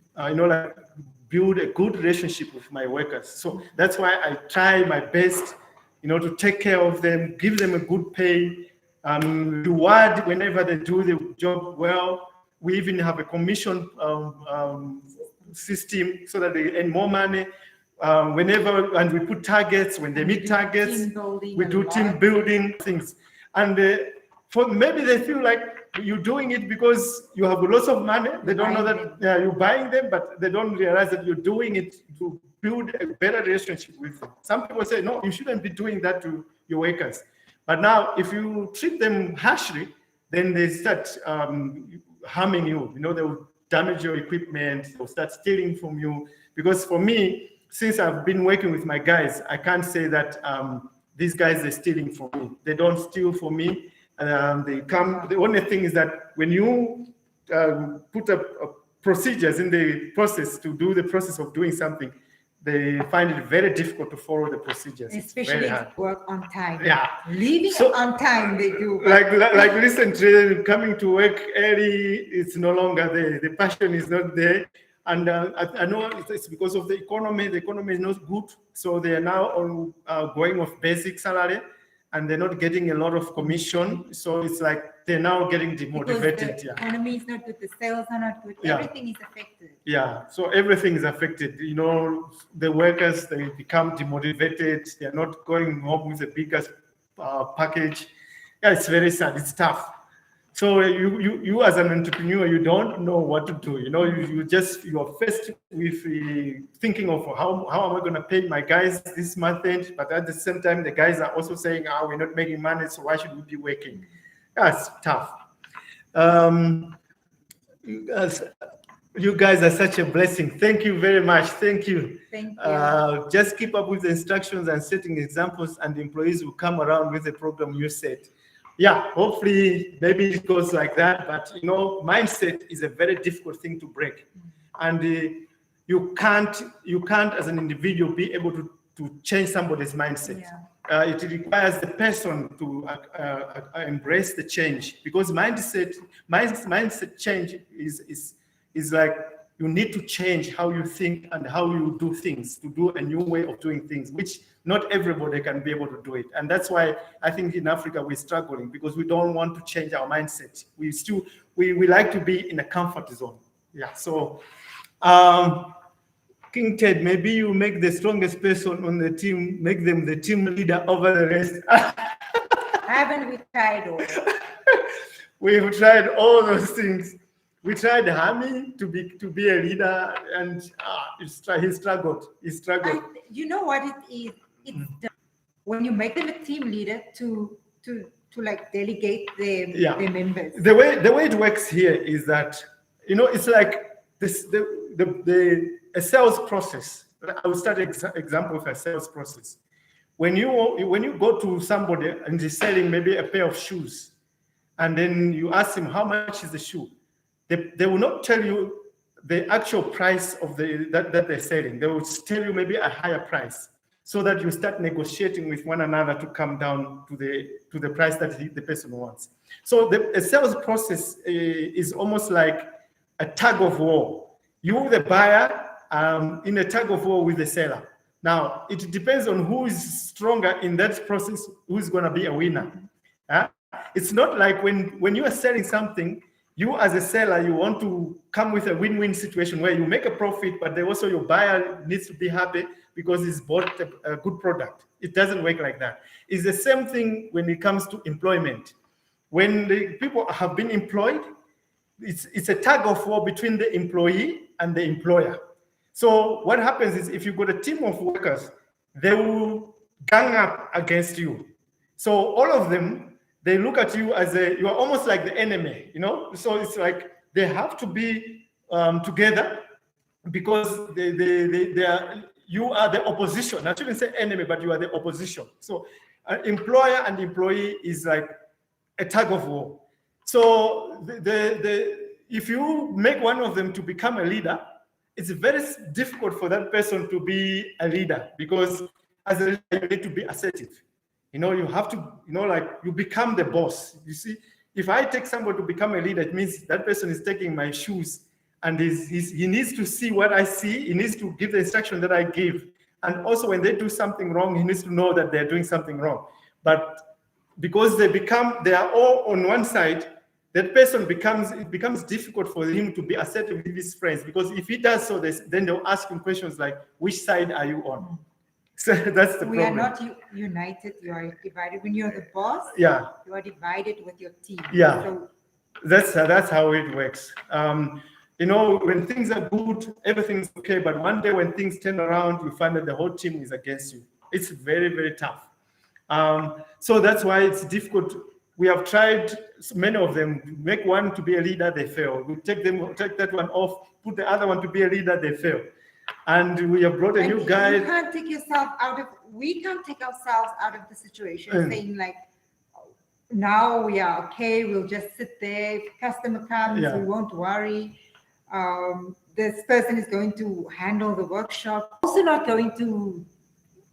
build a good relationship with my workers. So that's why I try my best, to take care of them, give them a good pay, reward whenever they do the job well. We even have a commission system so that they earn more money. And we put targets. When they meet targets, we do team building things. And maybe they feel like you're doing it because you have lots of money. They don't know that you're buying them, but they don't realize that you're doing it to build a better relationship with them. Some people say, no, you shouldn't be doing that to your workers. But now, if you treat them harshly, then they start harming you. They will damage your equipment. They'll start stealing from you. Because for me, since I've been working with my guys, I can't say that these guys are stealing from me. They don't steal from me. They come. The only thing is that when you put up procedures in the process to do the process of doing something, they find it very difficult to follow the procedures. Especially work on time. Yeah. Leaving on time, they do. Like recently, coming to work early, it's no longer there. The passion is not there. And I know it's because of the economy. The economy is not good. So they are now going off basic salary, and they're not getting a lot of commission. So it's like they're now getting demotivated. Because the economy is not good. The sales are not good. Everything is affected. Yeah. So everything is affected. The workers, they become demotivated. They're not going home with the biggest package. Yeah, it's very sad. It's tough. So you as an entrepreneur, you don't know what to do. You are faced with thinking of how am I going to pay my guys this month end? But at the same time, the guys are also saying, we're not making money, so why should we be working? That's tough. You guys are such a blessing. Thank you very much. Thank you. Thank you. Just keep up with the instructions and setting examples, and the employees will come around with the program you set. Yeah, hopefully maybe it goes like that, but mindset is a very difficult thing to break, and you can't as an individual be able to change somebody's mindset. It requires the person to embrace the change, because mindset change is like you need to change how you think and how you do things, to do a new way of doing things, which not everybody can be able to do it. And that's why I think in Africa we're struggling, because we don't want to change our mindset. We like to be in a comfort zone. Yeah. So King Ted, maybe you make the strongest person on the team, make them the team leader over the rest. Haven't we tried all? We've tried all those things. We tried Hami to be a leader, and he struggled. You know what it is? It's when you make them a team leader to like delegate their members. The way it works here is that, it's like this a sales process. I will start an example of a sales process. When you go to somebody and he's selling maybe a pair of shoes, and then you ask him how much is the shoe, they will not tell you the actual price of that they're selling. They will tell you maybe a higher price, so that you start negotiating with one another to come down to the price that the person wants. So a sales process is almost like a tug of war. You, the buyer, in a tug of war with the seller. Now, it depends on who is stronger in that process, who's going to be a winner. It's not like when you are selling something, you as a seller, you want to come with a win-win situation where you make a profit, but also your buyer needs to be happy because he's bought a good product. It doesn't work like that. It's the same thing when it comes to employment. When the people have been employed, it's a tug of war between the employee and the employer. So what happens is, if you've got a team of workers, they will gang up against you. So all of them, they look at you as you are almost like the enemy, So it's like they have to be together, because they are, you are the opposition. I shouldn't say enemy, but you are the opposition. So employer and employee is like a tug of war. So if you make one of them to become a leader, it's very difficult for that person to be a leader, because as a leader, you need to be assertive. You have to, like, you become the boss. You see, if I take somebody to become a leader, it means that person is taking my shoes, and he needs to see what I see. He needs to give the instruction that I give. And also, when they do something wrong, he needs to know that they're doing something wrong. But because they are all on one side, that person it becomes difficult for him to be assertive with his friends, because if he does so, then they'll ask him questions like, which side are you on? So that's the problem. We are not united, you are divided. When you're the boss, you are divided with your team. Yeah, so that's how it works. When things are good, everything's okay, but one day when things turn around, you find that the whole team is against you. It's very, very tough. So that's why it's difficult. We have tried, many of them, make one to be a leader, they fail. We take that one off, put the other one to be a leader, they fail. And we have brought a new guy. You can't take yourself we can't take ourselves out of the situation, saying like, now we are okay, we'll just sit there. If customer comes, we won't worry. This person is going to handle the workshop. Also not going to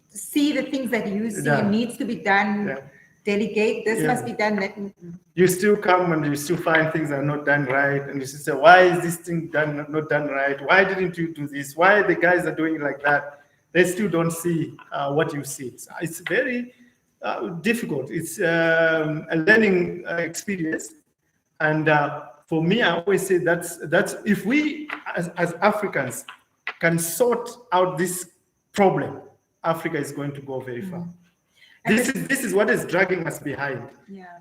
see the things that you see needs to be done. Delegate, this must be done. You still come and you still find things are not done right, and you still say, why is this thing not done right? Why didn't you do this? Why the guys are doing it like that? They still don't see what you see. It's very difficult. It's a learning experience, and for me, I always say that's if we as Africans can sort out this problem, Africa is going to go very far. This is what is dragging us behind.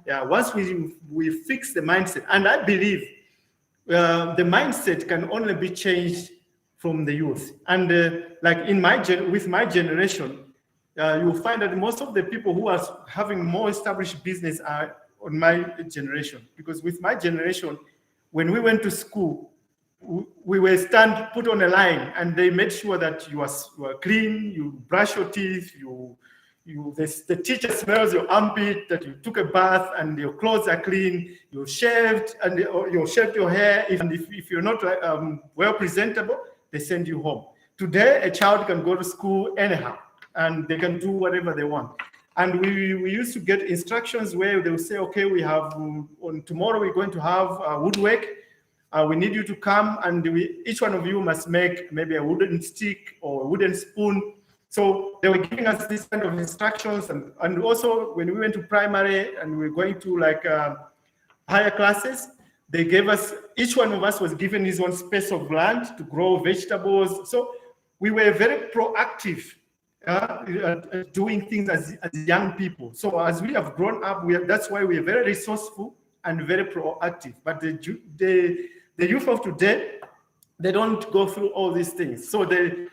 Once we fix the mindset, and I believe the mindset can only be changed from the youth. And like with my generation, you'll find that most of the people who are having more established business are on my generation. Because with my generation, when we went to school, we were put on a line, and they made sure that you are clean, you brush your teeth, the teacher smells your armpit, that you took a bath and your clothes are clean, you shaved, and you shaved your hair. If you're not well presentable, they send you home. Today, a child can go to school anyhow, and they can do whatever they want. And we used to get instructions where they will say, okay, we have, tomorrow we're going to have woodwork. we need you to come, and each one of you must make maybe a wooden stick or a wooden spoon. So they were giving us this kind of instructions, and also when we went to primary and we were going to like higher classes, they gave us, each one of us was given his own space of land to grow vegetables. So we were very proactive doing things as young people. So as we have grown up, that's why we are very resourceful and very proactive. But the youth of today, they don't go through all these things. So they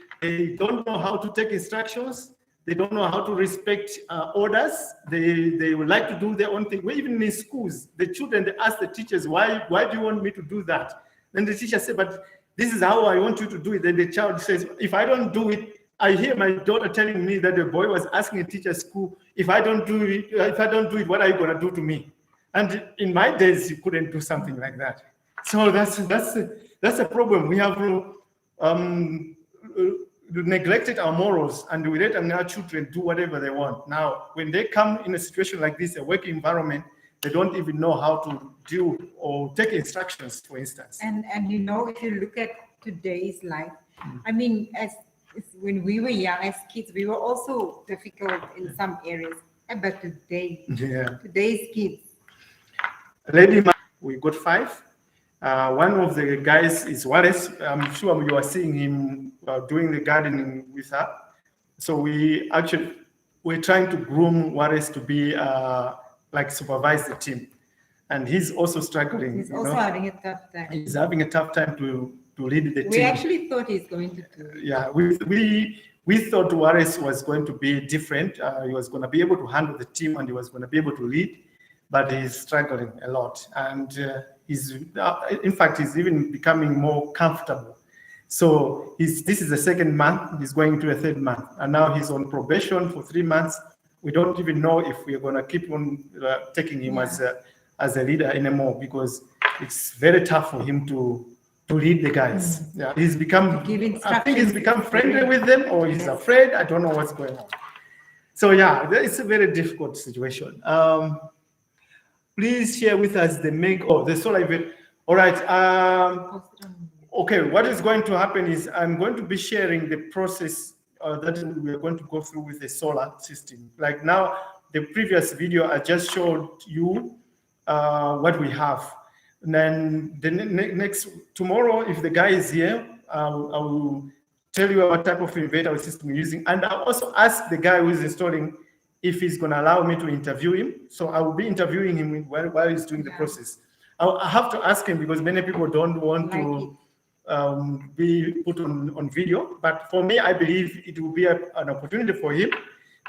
don't know how to take instructions. They don't know how to respect orders. They would like to do their own thing. Well, even in schools, the children, they ask the teachers, why do you want me to do that? Then the teacher says, but this is how I want you to do it. Then the child says, if I don't do it, I hear my daughter telling me that the boy was asking a teacher at school, if I don't do it, what are you going to do to me? And in my days, you couldn't do something like that. So that's a problem. We have neglected our morals, and we let our children do whatever they want. Now, when they come in a situation like this, a work environment, they don't even know how to do or take instructions, for instance. And you know, if you look at today's life, I mean, when we were young as kids, we were also difficult in some areas. But today's kids. Lady, we got 5. One of the guys is Wallace. I'm sure you are seeing him doing the gardening with her. So we're trying to groom Wallace to be like supervise the team. And he's also struggling. He's also having a tough time. He's having a tough time to lead the team. We actually thought he's going to do it. Yeah, we thought Wallace was going to be different. He was going to be able to handle the team and he was going to be able to lead, but he's struggling a lot. And in fact, he's even becoming more comfortable. So this is the 2nd month. He's going into a 3rd month, and now he's on probation for 3 months. We don't even know if we're going to keep on taking him as a leader anymore, because it's very tough for him to lead the guys. Yeah, I think he's become friendly with them, or he's afraid. I don't know what's going on. So yeah, it's a very difficult situation. Please share with us the solar event. All right. Okay, what is going to happen is I'm going to be sharing the process that we're going to go through with the solar system. Like now, the previous video, I just showed you what we have. And then the tomorrow, if the guy is here, I will tell you what type of inverter system we're using. And I'll also ask the guy who is installing if he's going to allow me to interview him. So I will be interviewing him while he's doing the process. I have to ask him because many people don't want to be put on video. But for me, I believe it will be an opportunity for him,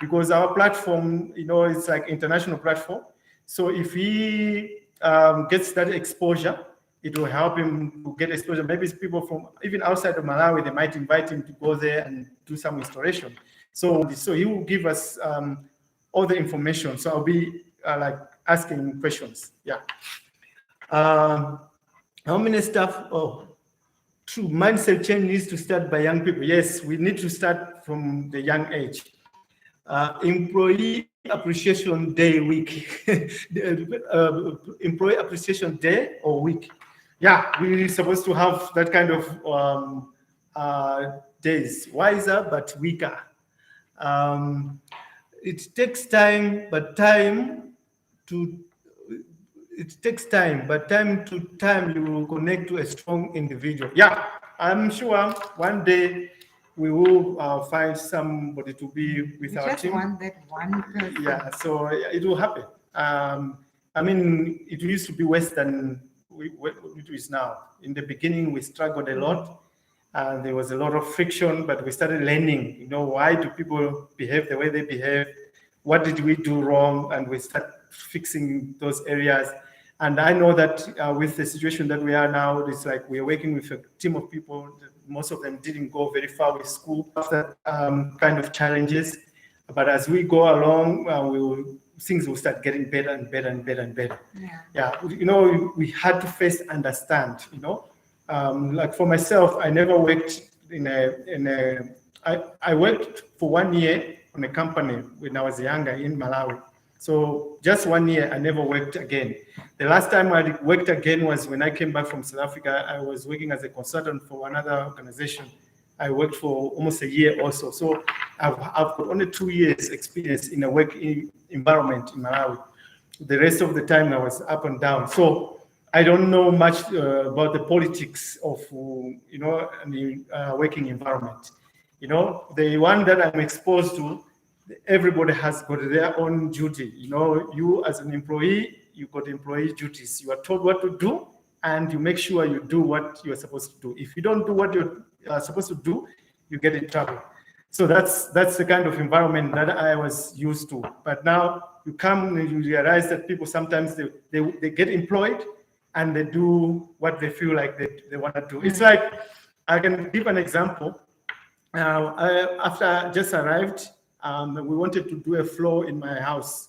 because our platform, it's like international platform. So if he gets that exposure, it will help him to get exposure. Maybe people from even outside of Malawi, they might invite him to go there and do some installation. So he will give us all the information. So I'll be like asking questions. Yeah. How many staff? Oh, true. Mindset change needs to start by young people. Yes, we need to start from the young age. Employee Appreciation Day week. Employee Appreciation Day or week. Yeah, we're supposed to have that kind of days. Wiser but weaker. It takes time, but time to time you will connect to a strong individual. Yeah, I'm sure one day we will find somebody to be with our team. Want that one person. Yeah, so it will happen. I mean, it used to be worse than it is now. In the beginning, we struggled a lot. There was a lot of friction, but we started learning, why do people behave the way they behave? What did we do wrong? And we start fixing those areas. And I know that with the situation that we are now, it's like we're working with a team of people. Most of them didn't go very far with school after kind of challenges. But as we go along, things will start getting better and better and better and better. Yeah, we had to first understand, like for myself, I never worked I worked for 1 year on a company when I was younger in Malawi. So just 1 year, I never worked again. The last time I worked again was when I came back from South Africa. I was working as a consultant for another organization. I worked for almost a year also. So I've got only 2 years experience in a work environment in Malawi. The rest of the time I was up and down. So I don't know much about the politics of, working environment. The one that I'm exposed to, everybody has got their own duty. You as an employee, you got employee duties. You are told what to do, and you make sure you do what you are supposed to do. If you don't do what you're supposed to do, you get in trouble. So that's the kind of environment that I was used to. But now you come and you realize that people sometimes they get employed and they do what they feel like they want to do. It's like, I can give an example. After I just arrived, we wanted to do a floor in my house.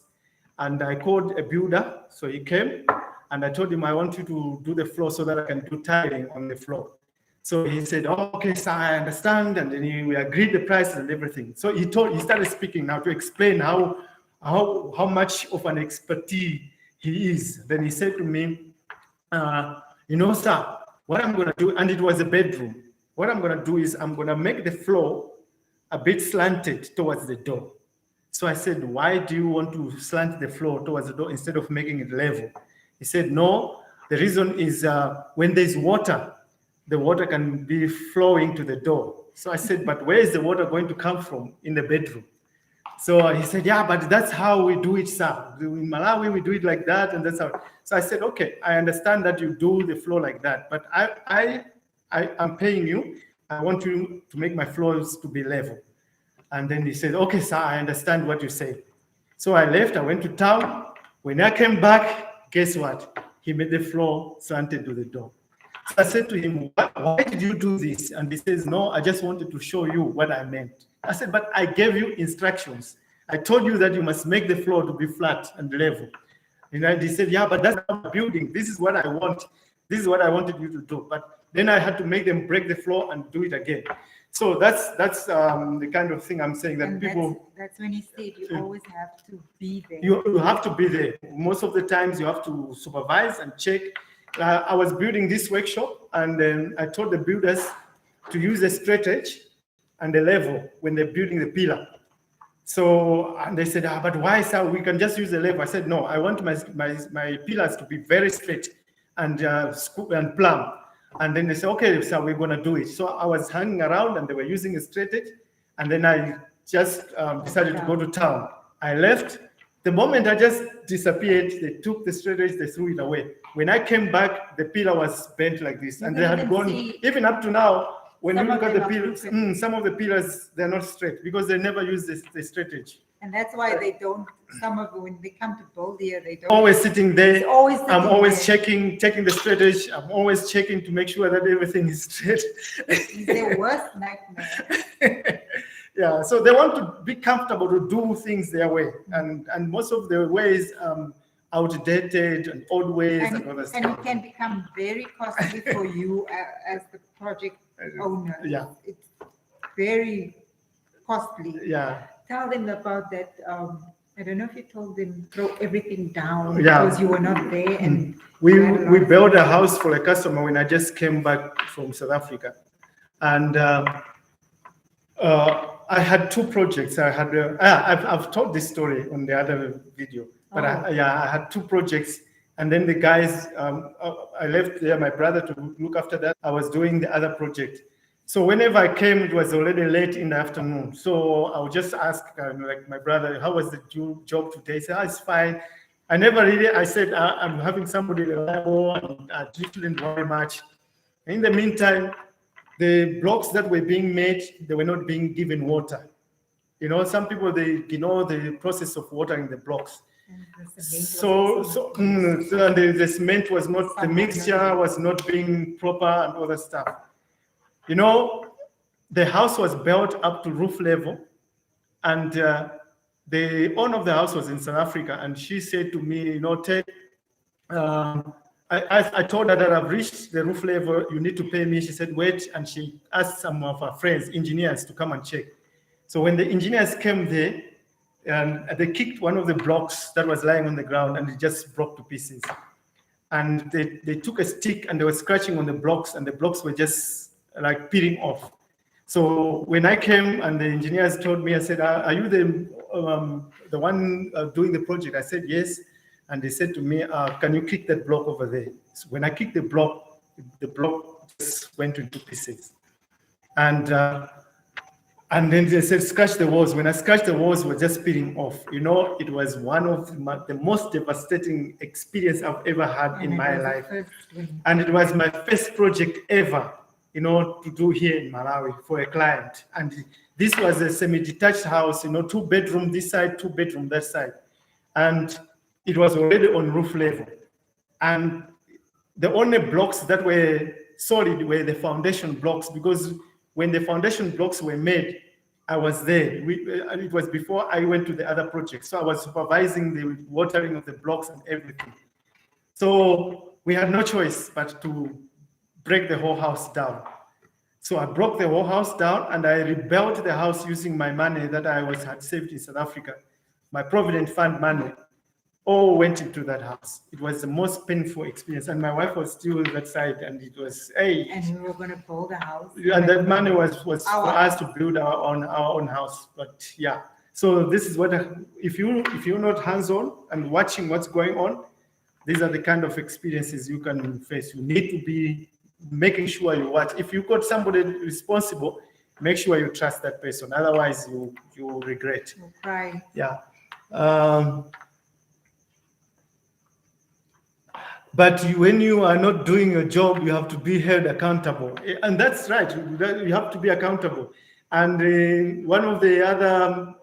And I called a builder, so he came, and I told him, I want you to do the floor so that I can do tiling on the floor. So he said, oh, okay, sir, I understand. And then we agreed the price and everything. So he started speaking now to explain how much of an expertise he is. Then he said to me, sir, what I'm going to do, and it was a bedroom. What I'm going to do is I'm going to make the floor a bit slanted towards the door. So I said, why do you want to slant the floor towards the door instead of making it level? He said, no, the reason is when there's water, the water can be flowing to the door. So I said, but where is the water going to come from in the bedroom? So he said, yeah, but that's how we do it, sir. In Malawi, we do it like that, and that's how. So I said, okay, I understand that you do the floor like that, but I'm paying you. I want you to make my floors to be level. And then he said, okay, sir, I understand what you say. So I left, I went to town. When I came back, guess what? He made the floor slanted to the door. So I said to him, why did you do this? And he says, no, I just wanted to show you what I meant. I said, but I gave you instructions. I told you that you must make the floor to be flat and level. And he said, yeah, but that's not building. This is what I want. This is what I wanted you to do. But then I had to make them break the floor and do it again. So that's the kind of thing I'm saying that people. That's when he said you always have to be there. You have to be there. Most of the times you have to supervise and check. I was building this workshop, and then I told the builders to use a straight edge and a level when they're building the pillar. So, and they said, but why, sir? We can just use the level. I said, no, I want my pillars to be very straight and plumb. And then they said, okay, sir, we're going to do it. So I was hanging around, and they were using a straight edge. And then I just decided to go to town. I left. The moment I just disappeared, they took the straight edge, they threw it away. When I came back, the pillar was bent like this. And they had gone, even up to now, when you look at the pillars, some of the pillars, they're not straight because they never use the straight edge. And that's why they don't, some of them, when they come to build here, they don't. Always sitting there. I'm always there. checking the straight edge. I'm always checking to make sure that everything is straight. It's their worst nightmare. Yeah, so they want to be comfortable to do things their way. And most of the ways outdated and old ways and other stuff. And it can become very costly for you as the project owner. Yeah. It's very costly. Yeah. Tell them about that. I don't know if you told them throw everything down Yeah. because you were not there. And we built a house for a customer when I just came back from South Africa. And I had two projects. I had I've told this story on the other video, but I had two projects, and then the guys I left there my brother to look after that. I was doing the other project, so whenever I came, it was already late in the afternoon. So I would just ask like my brother, how was the job today? He said, it's fine. I said I'm having somebody reliable, and I didn't worry much. In the meantime, the blocks that were being made, they were not being given water. Some people, they ignore the process of watering the blocks. So the cement was not, the mixture was not being proper and all that stuff. The house was built up to roof level, and the owner of the house was in South Africa, and she said to me, Ted, I told her that I've reached the roof level, you need to pay me. She said, wait, and she asked some of her friends, engineers, to come and check. So when the engineers came there, and they kicked one of the blocks that was lying on the ground, and it just broke to pieces. And they took a stick and they were scratching on the blocks, and the blocks were just like peeling off. So when I came and the engineers told me, I said, "Are you the one doing the project?" I said, "Yes." And they said to me, "Can you kick that block over there?" So when I kicked the block just went into pieces. And then they said, "Scratch the walls." When I scratched the walls, were just peeling off. It was one of the most devastating experience I've ever had in my life. And it was my first project ever, to do here in Malawi for a client. And this was a semi-detached house, 2-bedroom this side, 2-bedroom that side. And it was already on roof level. And the only blocks that were solid were the foundation blocks, because when the foundation blocks were made, I was there. It was before I went to the other project. So I was supervising the watering of the blocks and everything. So we had no choice but to break the whole house down. So I broke the whole house down, and I rebuilt the house using my money that I had saved in South Africa. My Provident Fund money all went into that house. It was the most painful experience. And my wife was still on that side, and it was, hey. And we were going to build a house. And that money was for us to build our own house. But yeah, so this is what, if you're not hands-on and watching what's going on, these are the kind of experiences you can face. You need to be making sure you watch. If you got somebody responsible, make sure you trust that person. Otherwise, you regret. You'll cry. Yeah. But when you are not doing your job, you have to be held accountable. And that's right. You have to be accountable. And one of the other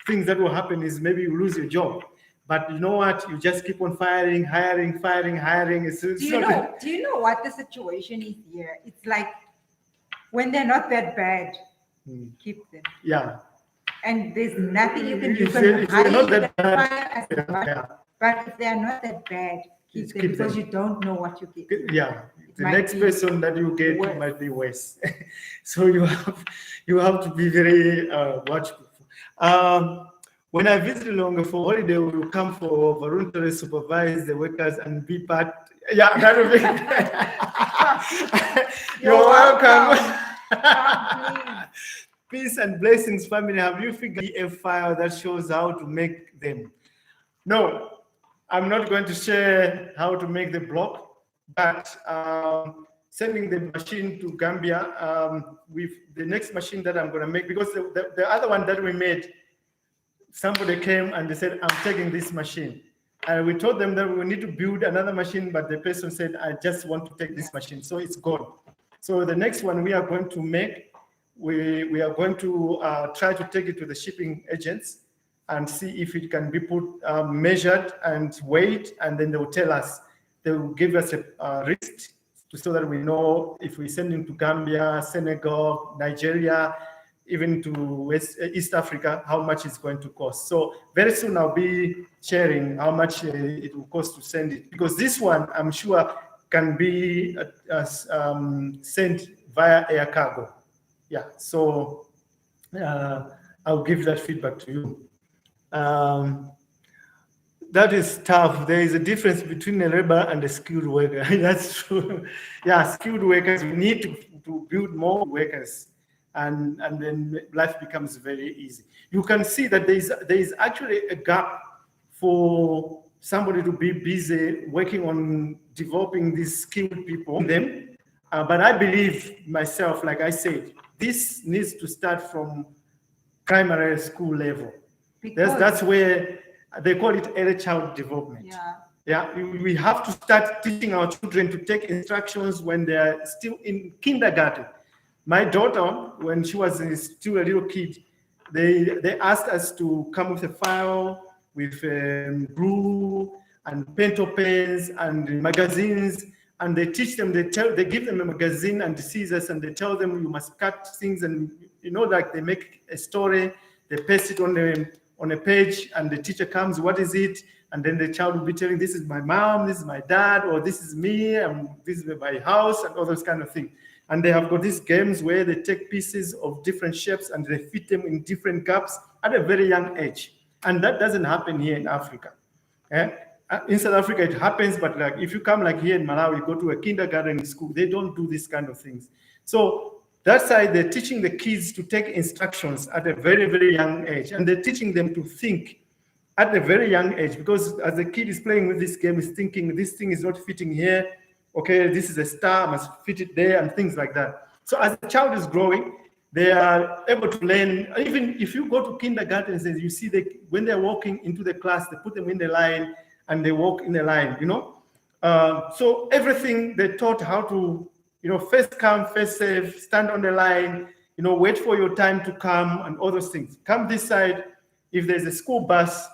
things that will happen is maybe you lose your job. But you know what? You just keep on hiring. Do you know what the situation is here? It's like when they're not that bad, keep them. Yeah. And there's nothing you can do. If they're not that bad, but if they're not that bad, keep them, because you don't know what you get. Yeah. The next person that you get might be worse. So you have to be very watchful. When I visit Longa for holiday, we will come for voluntary supervise the workers and be part. Yeah, that will be. You're welcome. Peace and blessings, family. Have you figured a file that shows how to make them? No, I'm not going to share how to make the block, but sending the machine to Gambia with the next machine that I'm going to make, because the other one that we made, somebody came and they said, "I'm taking this machine." And we told them that we need to build another machine, but the person said, "I just want to take this machine." So it's gone. So the next one we are going to make, we are going to try to take it to the shipping agents and see if it can be put measured and weighed, and then they will tell us, they will give us a list so that we know if we send him to Gambia, Senegal, Nigeria, even to East Africa, how much it's going to cost. So very soon I'll be sharing how much it will cost to send it, because this one I'm sure can be sent via air cargo. Yeah, so I'll give that feedback to you. That is tough. There is a difference between a labor and a skilled worker. That's true. Yeah, skilled workers, we need to build more workers, and then life becomes very easy. You can see that there is actually a gap for somebody to be busy working on developing these skilled people. But I believe myself, like I said, this needs to start from primary school level. That's where they call it early child development. Yeah, we have to start teaching our children to take instructions when they are still in kindergarten. My daughter, when she was still a little kid, they asked us to come with a file, with glue and pencil pens and magazines, and they teach them. They give them a magazine and scissors, and they tell them you must cut things, and like they make a story, they paste it on a page, and the teacher comes, what is it? And then the child will be telling, this is my mom, this is my dad, or this is me, and this is my house, and all those kind of things. And they have got these games where they take pieces of different shapes and they fit them in different gaps at a very young age. And that doesn't happen here in Africa. In South Africa, it happens, but like if you come like here in Malawi, you go to a kindergarten school, they don't do this kind of things. So that's why they're teaching the kids to take instructions at a very, very young age. And they're teaching them to think at a very young age, because as the kid is playing with this game, is thinking this thing is not fitting here. Okay, this is a star, must fit it there, and things like that. So as the child is growing, they are able to learn. Even if you go to kindergartens, you see when they're walking into the class, they put them in the line and they walk in the line, So everything they taught how to, first come, first serve, stand on the line, wait for your time to come and all those things. Come this side, if there's a school bus,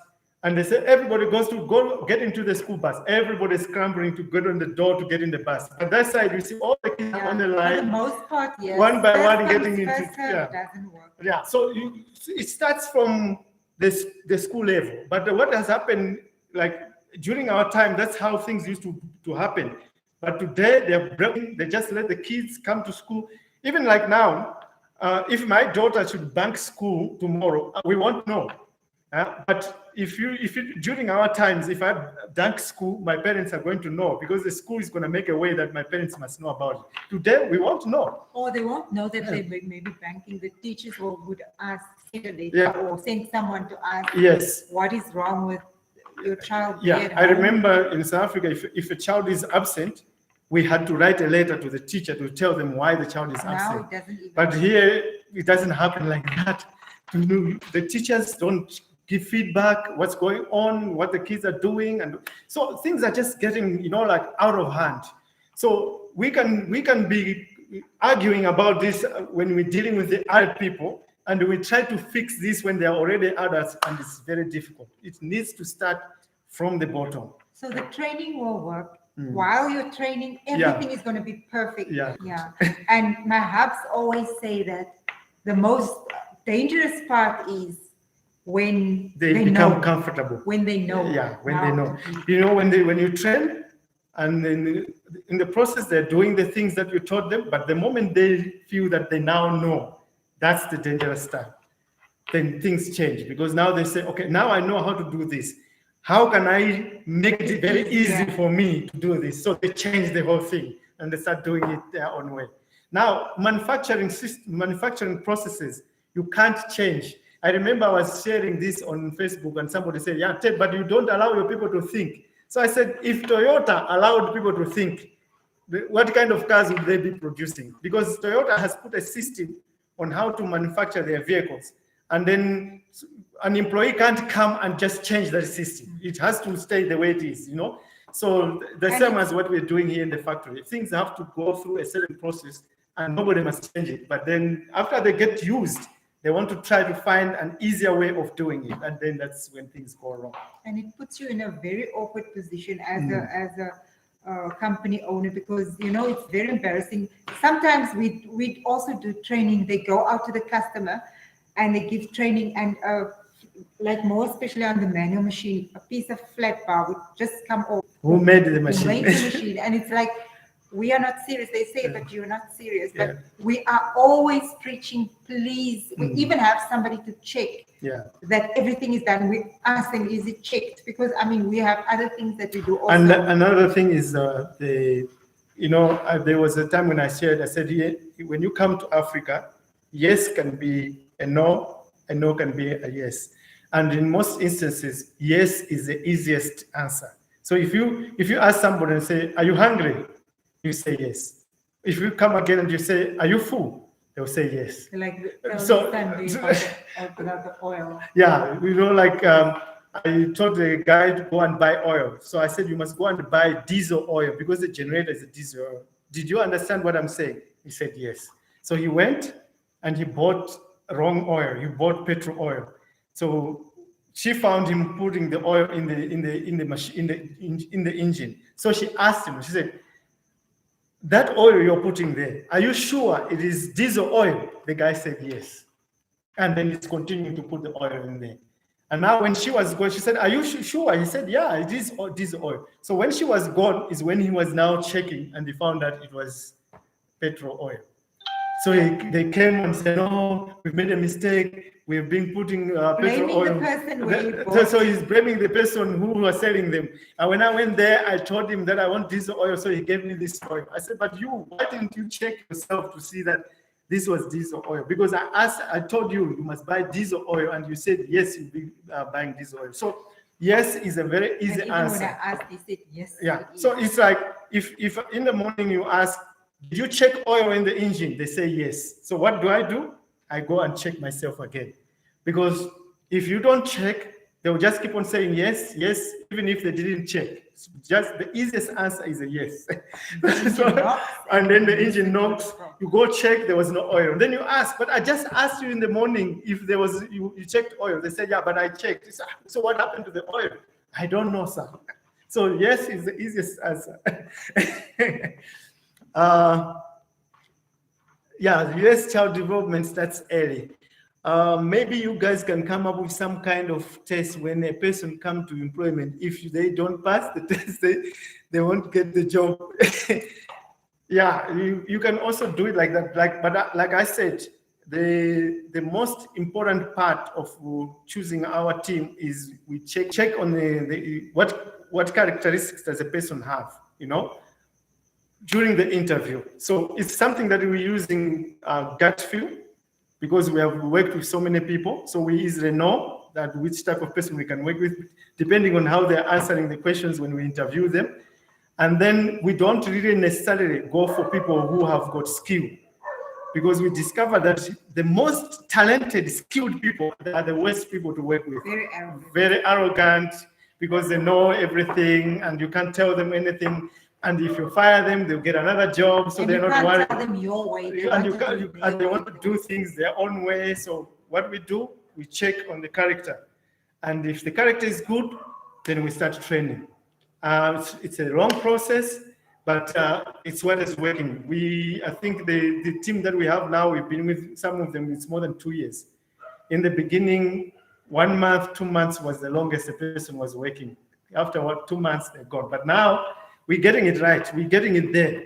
and they say everybody goes to go get into the school bus. Everybody's scrambling to get on the door to get in the bus. But that side, you see all the kids on the line. For the most part, yes. One by one First getting comes, into first served doesn't work. Yeah, so it starts from the school level. But what has happened, like during our time, that's how things used to happen. But today they're breaking. They just let the kids come to school. Even like now, if my daughter should bank school tomorrow, we won't know. But if you during our times, if I dunk school, my parents are going to know, because the school is going to make a way that my parents must know about it. Today, we won't know. Or they won't know that they may be banking. The teachers would ask Yeah. or send someone to ask Yes. what is wrong with your child. Yeah, I remember in South Africa, if a child is absent, we had to write a letter to the teacher to tell them why the child is Now absent. it doesn't even. But here, it doesn't happen like that. The teachers don't give feedback, what's going on, what the kids are doing, and so things are just getting, like out of hand. So we can be arguing about this when we're dealing with the adult people, and we try to fix this when they are already adults, and it's very difficult. It needs to start from the bottom. So the training will work. While you're training, everything is going to be perfect. Yeah. And my hubs always say that the most dangerous part is when they become know, comfortable. when they know. Yeah, when they know. When you train, and then in the process they're doing the things that you taught them, but the moment they feel that they now know, that's the dangerous time. Then things change, because now they say, okay, now I know how to do this. How can I make it very easy for me to do this? So they change the whole thing and they start doing it their own way. Now, manufacturing processes, you can't change. I remember I was sharing this on Facebook and somebody said, yeah, Ted, but you don't allow your people to think. So I said, if Toyota allowed people to think, what kind of cars would they be producing? Because Toyota has put a system on how to manufacture their vehicles. And then an employee can't come and just change that system. It has to stay the way it is, So the same as what we're doing here in the factory. Things have to go through a certain process and nobody must change it. But then after they get used, they want to try to find an easier way of doing it. And then that's when things go wrong. And it puts you in a very awkward position as a company owner, because, it's very embarrassing. Sometimes we also do training. They go out to the customer and they give training, and like more especially on the manual machine, a piece of flat bar would just come off. Who made the machine? Who made the machine? And it's like, we are not serious. They say, but you're not serious. But we are always preaching, please. We even have somebody to check that everything is done. We ask them, is it checked? Because, we have other things that we do also. And another thing is, there was a time when I said, when you come to Africa, yes can be a no can be a yes. And in most instances, yes is the easiest answer. So if you ask somebody and say, are you hungry? You say yes. If you come again and you say, are you full? They'll say yes. Like the oil. Yeah, I told the guy to go and buy oil. So I said, you must go and buy diesel oil because the generator is a diesel oil. Did you understand what I'm saying? He said yes. So he went and he bought wrong oil. He bought petrol oil. So she found him putting the oil in the engine. So she asked him. She said, that oil you're putting there, are you sure it is diesel oil? The guy said yes. And then it's continuing to put the oil in there. And now when she was gone, she said, are you sure? He said, yeah, it is diesel oil. So when she was gone is when he was now checking and he found that it was petrol oil. So they came and said, "No, we've made a mistake. We've been putting petrol Blaming oil." the person where you So bought. he's blaming the person who was selling them. And when I went there, I told him that I want diesel oil, so he gave me this oil. I said, "But why didn't you check yourself to see that this was diesel oil? Because I told you you must buy diesel oil, and you said yes, you'll be buying diesel oil." So yes is a very And easy even answer. when I asked, he said yes. Yeah. it is. So it's like if in the morning you ask, "Did you check oil in the engine?" They say yes. So what do? I go and check myself again. Because if you don't check, they will just keep on saying yes, yes, even if they didn't check. Just the easiest answer is a yes. And then the engine knocks, you go check, there was no oil. Then you ask, "But I just asked you in the morning if there was, you checked oil." They said, "Yeah, but I checked." So what happened to the oil? "I don't know, sir." So yes is the easiest answer. Yeah, US child development starts early. Maybe you guys can come up with some kind of test when a person comes to employment. If they don't pass the test, they won't get the job. Yeah, you can also do it like that. But like I said, the most important part of choosing our team is we check on what characteristics does a person have, during the interview. So it's something that we're using gut feel, because we have worked with so many people. So we easily know that which type of person we can work with, depending on how they're answering the questions when we interview them. And then we don't really necessarily go for people who have got skill, because we discover that the most talented, skilled people are the worst people to work with. Very arrogant. Very arrogant, because they know everything and you can't tell them anything. And if you fire them, they'll get another job, so And they're you not can't worried. tell them your way. And they want to do things their own way. So what we do, we check on the character. And if the character is good, then we start training. It's a long process, but it's what is working. I think the team that we have now, we've been with some of them, it's more than 2 years. In the beginning, 1 month, 2 months was the longest a person was working. After 2 months, they're gone. But now we're getting it right. We're getting it there.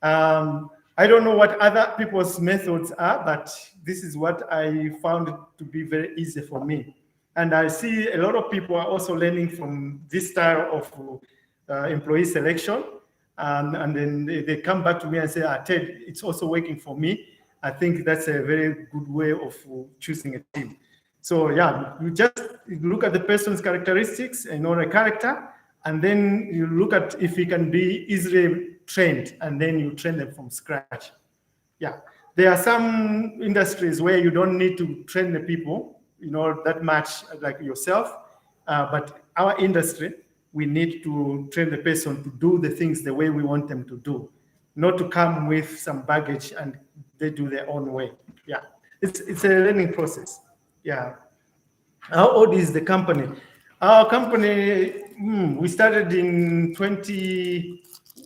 I don't know what other people's methods are, but this is what I found to be very easy for me. And I see a lot of people are also learning from this style of employee selection. And then they come back to me and say, "Ted, it's also working for me." I think that's a very good way of choosing a team. So yeah, you just look at the person's characteristics and the character, and then you look at if he can be easily trained, and then you train them from scratch. Yeah, there are some industries where you don't need to train the people, that much like yourself. But our industry, we need to train the person to do the things the way we want them to do, not to come with some baggage and they do their own way. Yeah, it's a learning process. Yeah. How old is the company? Our company, we started in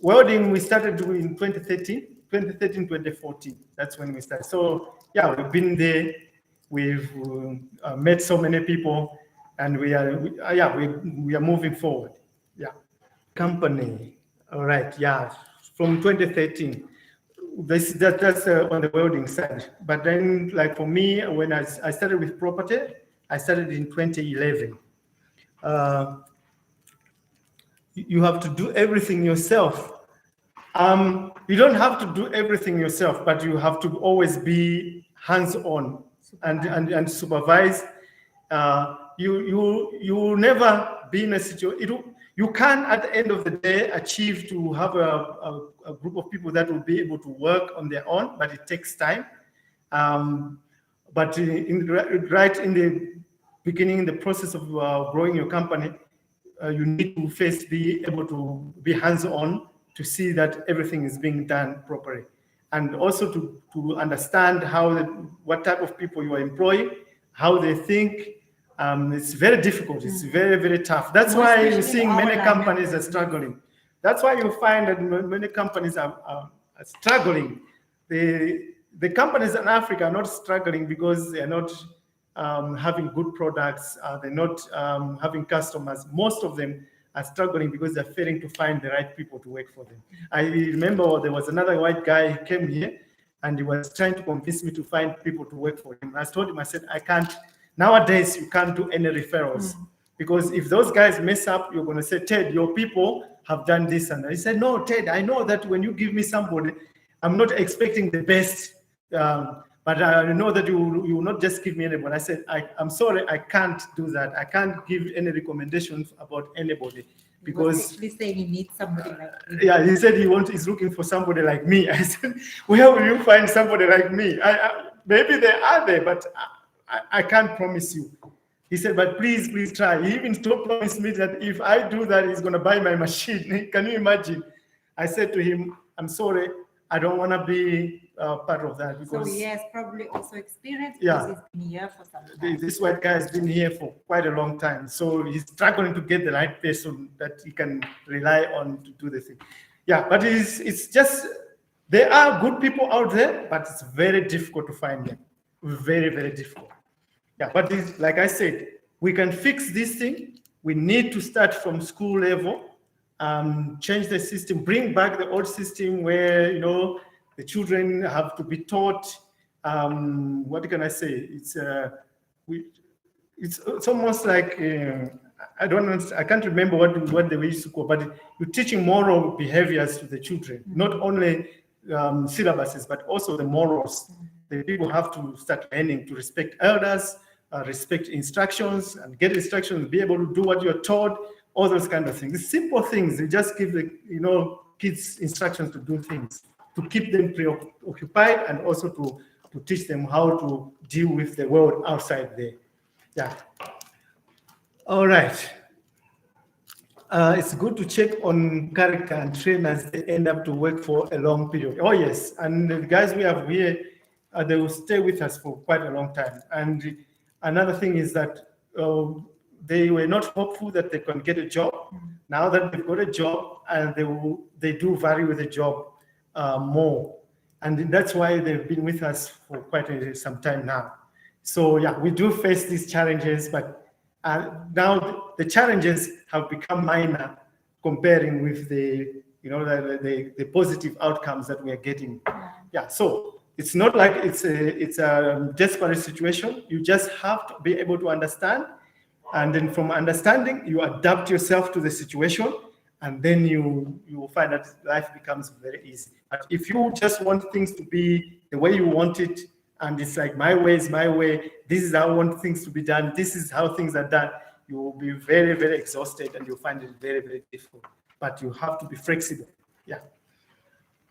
welding, we started in 2013, 2014. That's when we started. So yeah, we've been there. We've met so many people, and we are moving forward. Yeah. Company. All right. Yeah. From 2013. That's on the welding side. But then, like for me, when I started with property, I started in 2011. You have to do everything yourself. You don't have to do everything yourself, but you have to always be hands-on and supervise. You will never be in a situation. You can, at the end of the day, achieve to have a group of people that will be able to work on their own, but it takes time. But right in the beginning, in the process of growing your company, you need to first be able to be hands-on to see that everything is being done properly, and also to understand what type of people you are employing, how they think. It's very difficult. It's very, very tough. That's why you're seeing many companies are struggling. That's why you find that many companies are struggling. The companies in Africa are not struggling because they're not having good products. They're not having customers. Most of them are struggling because they're failing to find the right people to work for them. I remember there was another white guy who came here. and he was trying to convince me to find people to work for him. I told him, I said, I can't. Nowadays, you can't do any referrals because if those guys mess up, you're going to say, Ted, your people have done this. And he said, no, Ted, I know that when you give me somebody, I'm not expecting the best, but I know that you will not just give me anybody. I said, I'm sorry, I can't do that. I can't give any recommendations about anybody. Because actually saying he needs somebody like me. Yeah, he said he's looking for somebody like me. I said, where will you find somebody like me? Maybe they are there, but I can't promise you. He said, but please try. He even promised me that if I do that, he's going to buy my machine. Can you imagine? I said to him, I'm sorry, I don't want to be part of that. Because so he has probably also experienced yeah, because he's been here for some time. This white guy has been here for quite a long time. So he's struggling to get the right person that he can rely on to do the thing. Yeah, but it's just, there are good people out there, but it's very difficult to find them. Very, very difficult. Yeah, but like I said, we can fix this thing. We need to start from school level, change the system, bring back the old system where, the children have to be taught, what can I say? It's almost like, I can't remember what they used to call, but you're teaching moral behaviors to the children, not only syllabuses, but also the morals. The people have to start learning to respect elders, respect instructions, and get instructions, be able to do what you're taught, all those kind of things. The simple things, you just give the kids instructions to do things, to keep them preoccupied, and also to teach them how to deal with the world outside there. Yeah. All right. It's good to check on character and trainers. They end up to work for a long period. Oh yes, and the guys we have here, they will stay with us for quite a long time. And another thing is that they were not hopeful that they can get a job. Now that they've got a job, and they do value the job more, and that's why they've been with us for quite some time now. So yeah, we do face these challenges, but now the challenges have become minor comparing with the positive outcomes that we are getting. Yeah, so it's not like it's a desperate situation. You just have to be able to understand, and then from understanding, you adapt yourself to the situation, and then you will find that life becomes very easy. But if you just want things to be the way you want it, and it's like my way is my way, this is how I want things to be done, this is how things are done, you will be very, very exhausted, and you'll find it very, very difficult. But you have to be flexible. Yeah.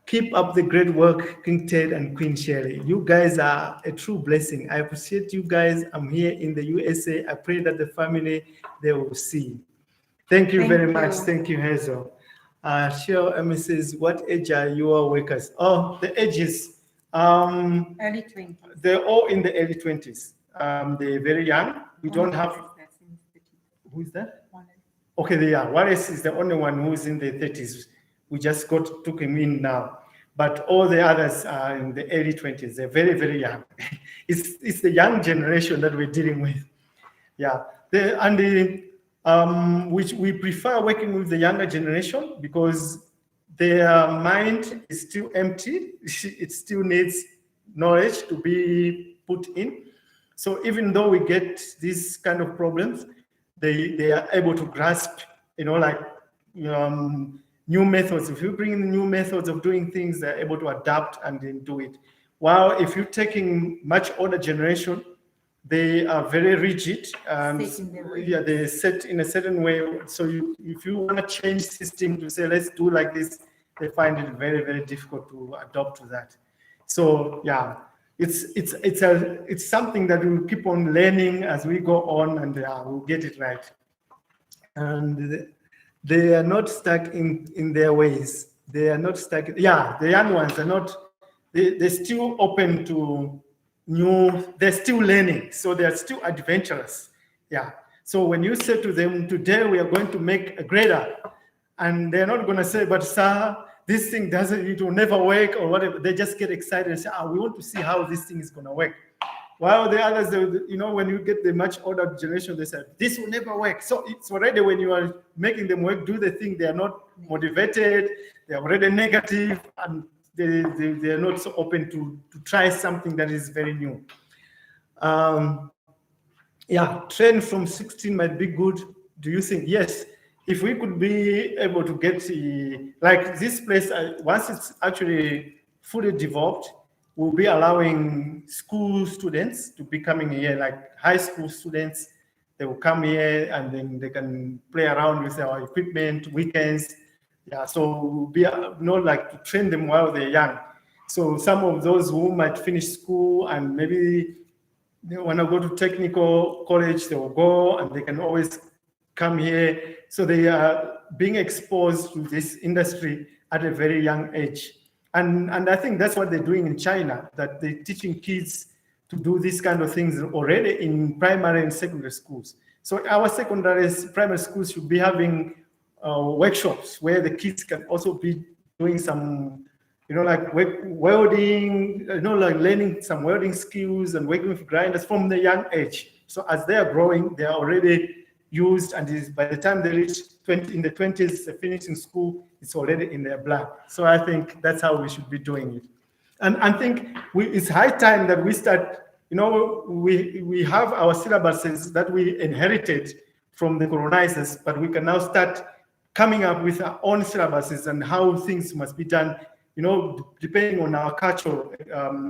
Keep up the great work, King Ted and Queen Shirley. You guys are a true blessing. I appreciate you guys. I'm here in the USA. I pray that the family, they will see. Thank you very much. Thank you, Hazel. Cheryl Emma says, what age are your workers? Oh, the ages. Early 20s. They're all in the early 20s. They're very young. We don't have. Who is that? Wallace. Okay, Wallace is the only one who's in the 30s. We just took him in now. But all the others are in the early 20s. They're very, very young. It's the young generation that we're dealing with. Yeah. Which we prefer working with the younger generation because their mind is still empty. It still needs knowledge to be put in. So even though we get these kind of problems, they are able to grasp, new methods. If you bring in new methods of doing things, they're able to adapt and then do it. While if you're taking much older generation, they are very rigid. They're set in a certain way. So if you want to change system to say, let's do like this, they find it very, very difficult to adopt to that. So yeah, it's something that we'll keep on learning as we go on, and we'll get it right. And they are not stuck in their ways. They are not stuck. Yeah, the young ones are not. They're still open to new. They're still learning, so they're still adventurous. Yeah. So when you say to them, today we are going to make a grader, and they're not going to say, but sir, this thing it will never work or whatever. They just get excited and say, we want to see how this thing is going to work. While the others, when you get the much older generation, they say, this will never work. So it's already when you are making them work, do the thing, they are not motivated, they're already negative, and they're not so open to try something that is very new. Yeah, trend from 16 might be good. Do you think? Yes. If we could be able to get like this place, once it's actually fully developed, we'll be allowing school students to be coming here, like high school students. They will come here and then they can play around with our equipment weekends. Yeah, so we'll be not like to train them while they're young. So some of those who might finish school and maybe they want to go to technical college, they will go and they can always come here. So they are being exposed to this industry at a very young age. And I think that's what they're doing in China, that they're teaching kids to do these kind of things already in primary and secondary schools. So our primary schools should be having workshops where the kids can also be doing some, like welding, like learning some welding skills and working with grinders from the young age. So as they are growing, they are already used, and by the time they reach in the 20s, finishing school, it's already in their blood. So I think that's how we should be doing it. And I think it's high time that we start, we have our syllabuses that we inherited from the colonizers, but we can now start coming up with our own syllabuses and how things must be done, depending on our cultural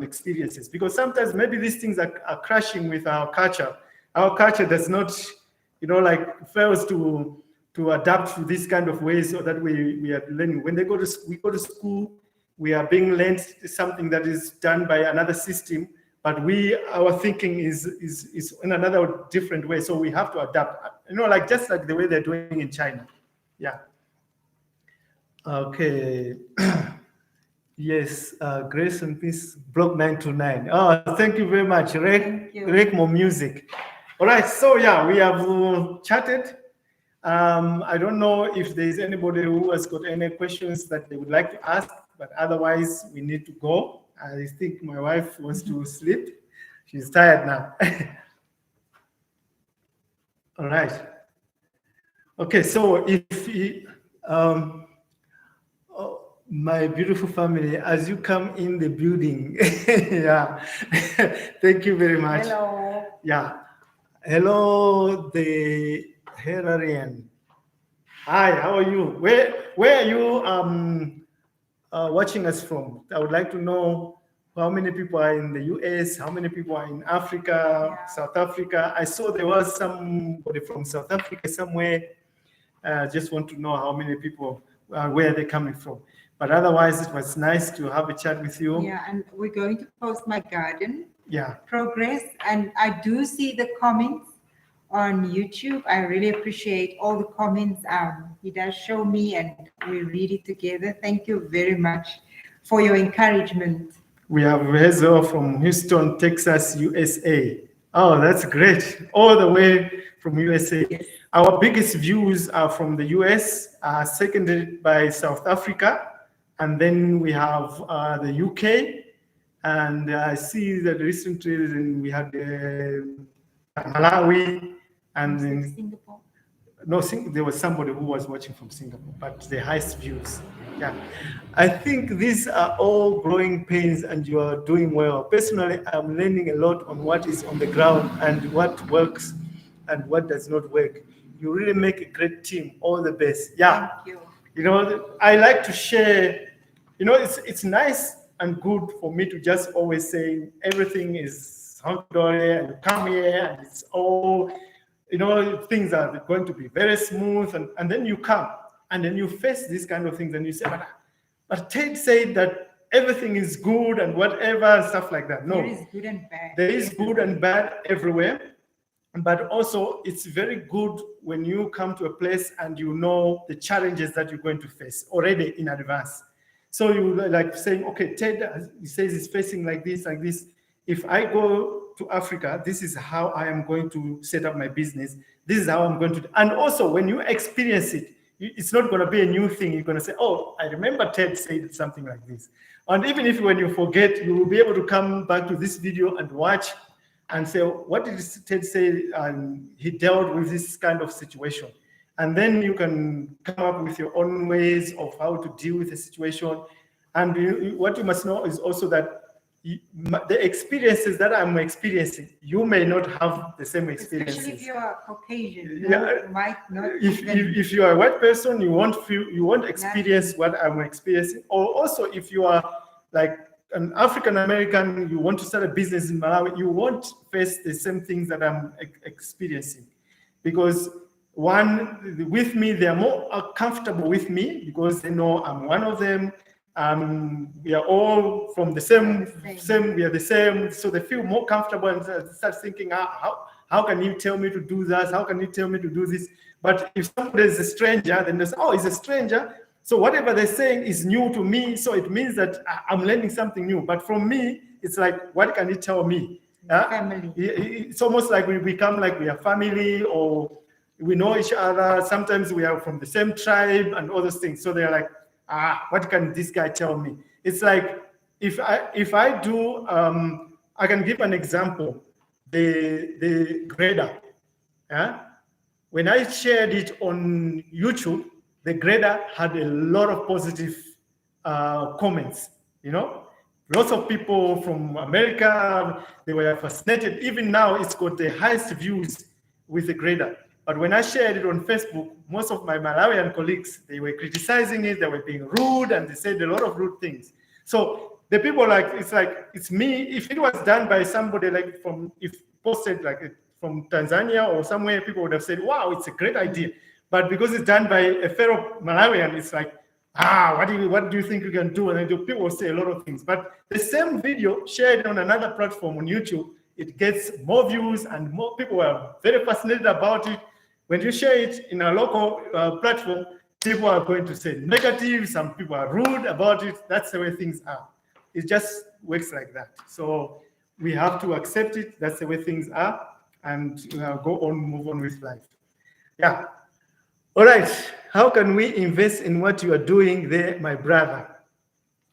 experiences. Because sometimes maybe these things are clashing with our culture. Our culture does not, fails to adapt to these kind of ways so that we are learning. When we go to school, we are being learned something that is done by another system, but our thinking is in another different way. So we have to adapt, just like the way they're doing in China. Yeah. Okay. Yes, Grace and Peace, Block 929. Oh, thank you very much, Rek More Music. All right, so yeah, we have chatted. I don't know if there's anybody who has got any questions that they would like to ask, but otherwise we need to go. I think my wife wants to sleep. She's tired now. All right. Okay, so my beautiful family, as you come in the building, yeah, thank you very much. Hello. Yeah, hello, the Herarian. Hi, how are you? Where are you watching us from? I would like to know how many people are in the US, how many people are in Africa, South Africa. I saw there was somebody from South Africa somewhere. I just want to know how many people, where they're coming from. But otherwise, it was nice to have a chat with you. Yeah, and we're going to post my garden progress. And I do see the comments on YouTube. I really appreciate all the comments. He does show me and we read it together. Thank you very much for your encouragement. We have Rezo from Houston, Texas, USA. Oh, that's great. All the way from USA. Yes. Our biggest views are from the US, seconded by South Africa. And then we have the UK. And I see that recently we had Malawi. And then Singapore. No, there was somebody who was watching from Singapore, but the highest views. Yeah. I think these are all growing pains and you are doing well. Personally, I'm learning a lot on what is on the ground and what works and what does not work. You really make a great team. All the best. Yeah. Thank you. I like to share, it's nice and good for me to just always say everything is hunky-dory and you come here and it's all, things are going to be very smooth, and then you come and then you face these kind of things and you say, but Ted said that everything is good and whatever, stuff like that. No, there is good and bad. There is good and bad everywhere. But also it's very good when you come to a place and you know the challenges that you're going to face already in advance. So you like saying, okay, Ted, he says he's facing like this, like this. If I go to Africa, this is how I am going to set up my business. This is how I'm going to. And also, when you experience it, it's not going to be a new thing. You're going to say, oh, I remember Ted said something like this. And even if when you forget, you will be able to come back to this video and watch and say, what did Ted say? And he dealt with this kind of situation. And then you can come up with your own ways of how to deal with the situation. And what you must know is also that the experiences that I'm experiencing, you may not have the same experiences. Especially if you are Caucasian, Yeah. you might not. If you are a white person, you won't experience what I'm experiencing. Or also, if you are like an African American, you want to start a business in Malawi, you won't face the same things that I'm experiencing, because one, with me, they are more comfortable with me because they know I'm one of them. We are all from the same. We are the same, so they feel more comfortable and start thinking, how can you tell me to do that? How can you tell me to do this? But if somebody is a stranger, then they say, oh, he's a stranger. So whatever they're saying is new to me. So it means that I'm learning something new. But from me, it's like, what can you tell me? Family. It's almost like we become like we are family, or we know each other. Sometimes we are from the same tribe and all those things. So they're like, what can this guy tell me? It's like, if I do, I can give an example. The grader. When I shared it on YouTube, the grader had a lot of positive comments. Lots of people from America, they were fascinated. Even now, it's got the highest views with the grader. But when I shared it on Facebook, most of my Malawian colleagues, they were criticizing it, they were being rude, and they said a lot of rude things. So the people it's me. If it was done by somebody posted from Tanzania or somewhere, people would have said, wow, it's a great idea. But because it's done by a fellow Malawian, it's like, what do you think you can do? And then people will say a lot of things. But the same video shared on another platform on YouTube, it gets more views and more people are very fascinated about it. When you share it in a local platform, people are going to say negative, some people are rude about it. That's the way things are. It just works like that. So we have to accept it. That's the way things are, and go on, move on with life. Yeah. All right. How can we invest in what you are doing there, my brother?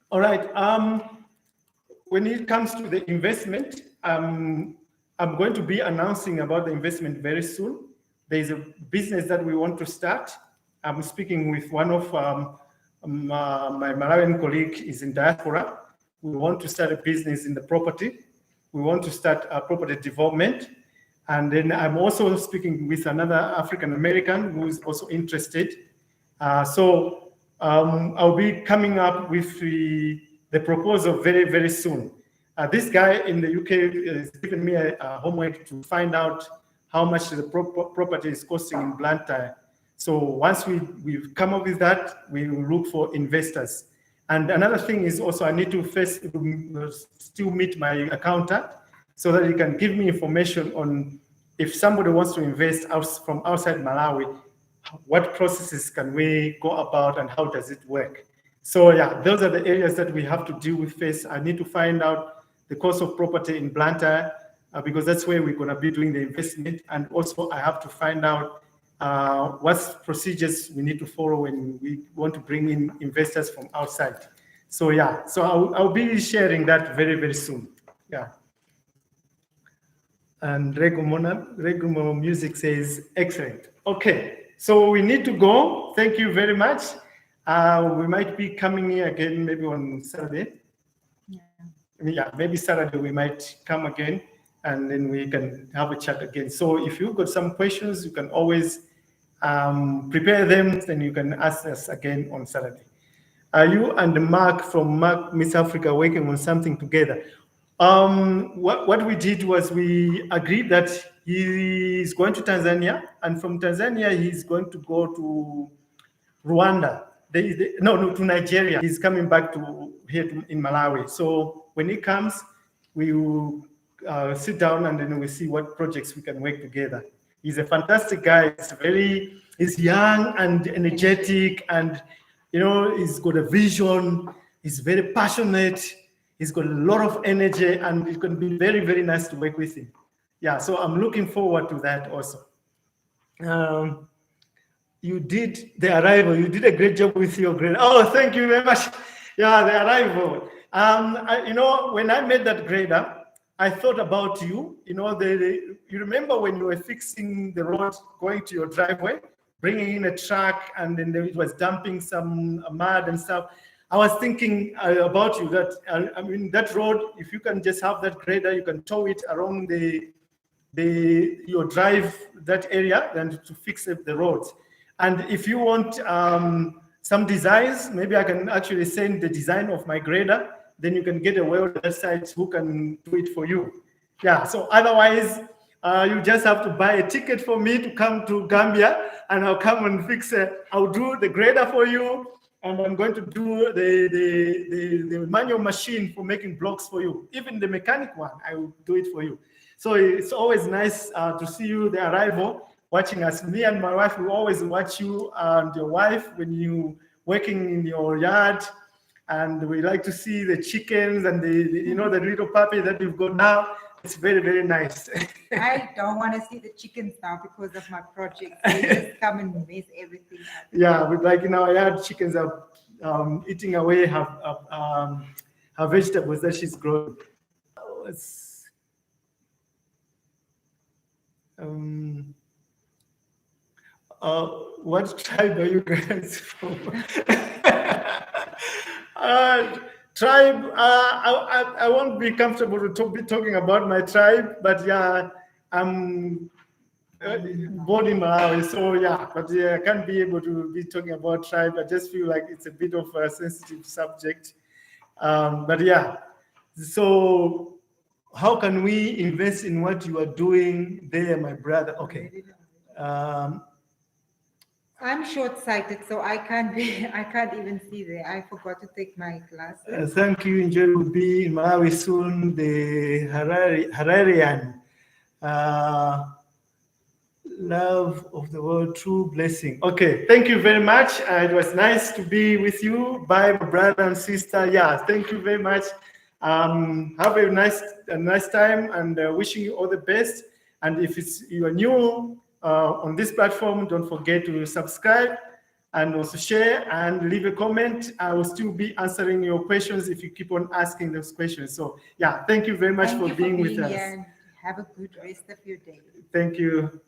All right. When it comes to the investment, I'm going to be announcing about the investment very soon. There's a business that we want to start. I'm speaking with one of my Malawian colleague is in diaspora. We want to start a business in the property. We want to start a property development. And then I'm also speaking with another African American who is also interested. So I'll be coming up with the proposal very, very soon. This guy in the UK is giving me a homework to find out how much the property is costing in Blantyre. So once we've come up with that, we will look for investors. And another thing is also I need to first still meet my accountant so that he can give me information on if somebody wants to invest from outside Malawi, what processes can we go about and how does it work? So yeah, those are the areas that we have to deal with first. I need to find out the cost of property in Blantyre because that's where we're going to be doing the investment. And also I have to find out what procedures we need to follow when we want to bring in investors from outside. So yeah, so I'll be sharing that very, very soon. Yeah. And Regumo Music says, excellent. Okay, so we need to go. Thank you very much. We might be coming here again maybe on Saturday. Yeah, maybe Saturday we might come again and then we can have a chat again. So if you've got some questions, you can always prepare them, then you can ask us again on Saturday. Are you and Mark from Miss Africa working on something together? What we did was we agreed that he is going to Tanzania, and from Tanzania he's going to go to Rwanda. To Nigeria. He's coming back to here in Malawi. So when he comes, we will sit down and then we see what projects we can work together. He's a fantastic guy. He's young and energetic, and he's got a vision. He's very passionate. He's got a lot of energy, and it's going to be very, very nice to work with him. Yeah, so I'm looking forward to that also. You did the arrival. You did a great job with your grader. Oh, thank you very much. Yeah, the arrival. When I made that grader, I thought about you. You remember when you were fixing the road, going to your driveway, bringing in a truck, and then it was dumping some mud and stuff. I was thinking about you that, I mean, that road, if you can just have that grader, you can tow it around your drive, that area, and to fix the roads. And if you want some designs, maybe I can actually send the design of my grader, then you can get a welder that side who can do it for you. Yeah, so otherwise, you just have to buy a ticket for me to come to Gambia, and I'll come and fix it. I'll do the grader for you, and I'm going to do the manual machine for making blocks for you. Even the mechanic one, I will do it for you. So it's always nice to see you, the arrival, watching us. Me and my wife will always watch you and your wife when you working in your yard. And we like to see the chickens and the little puppy that we've got now. It's very, very nice. I don't want to see the chickens now because of my project. They just come and mess everything up. Yeah, but like in our yard, chickens are eating away her vegetables that she's growing. What tribe are you guys from? Tribe, I won't be comfortable to be talking about my tribe, but yeah, I'm born in Malawi, so yeah, but yeah, I can't be able to be talking about tribe. I just feel like it's a bit of a sensitive subject. But yeah, so how can we invest in what you are doing there, my brother? Okay. I'm short-sighted, so I can't even see there. I forgot to take my glasses. Thank you. Enjoy will be in Malawi soon. The Hararian love of the world, true blessing. Okay, thank you very much. It was nice to be with you. Bye, my brother and sister. Yeah, thank you very much. Have a nice time, and wishing you all the best. And if you are new on this platform, don't forget to subscribe and also share and leave a comment. I will still be answering your questions if you keep on asking those questions. So yeah, thank you very much for being with us. Here. Have a good rest of your day. Thank you.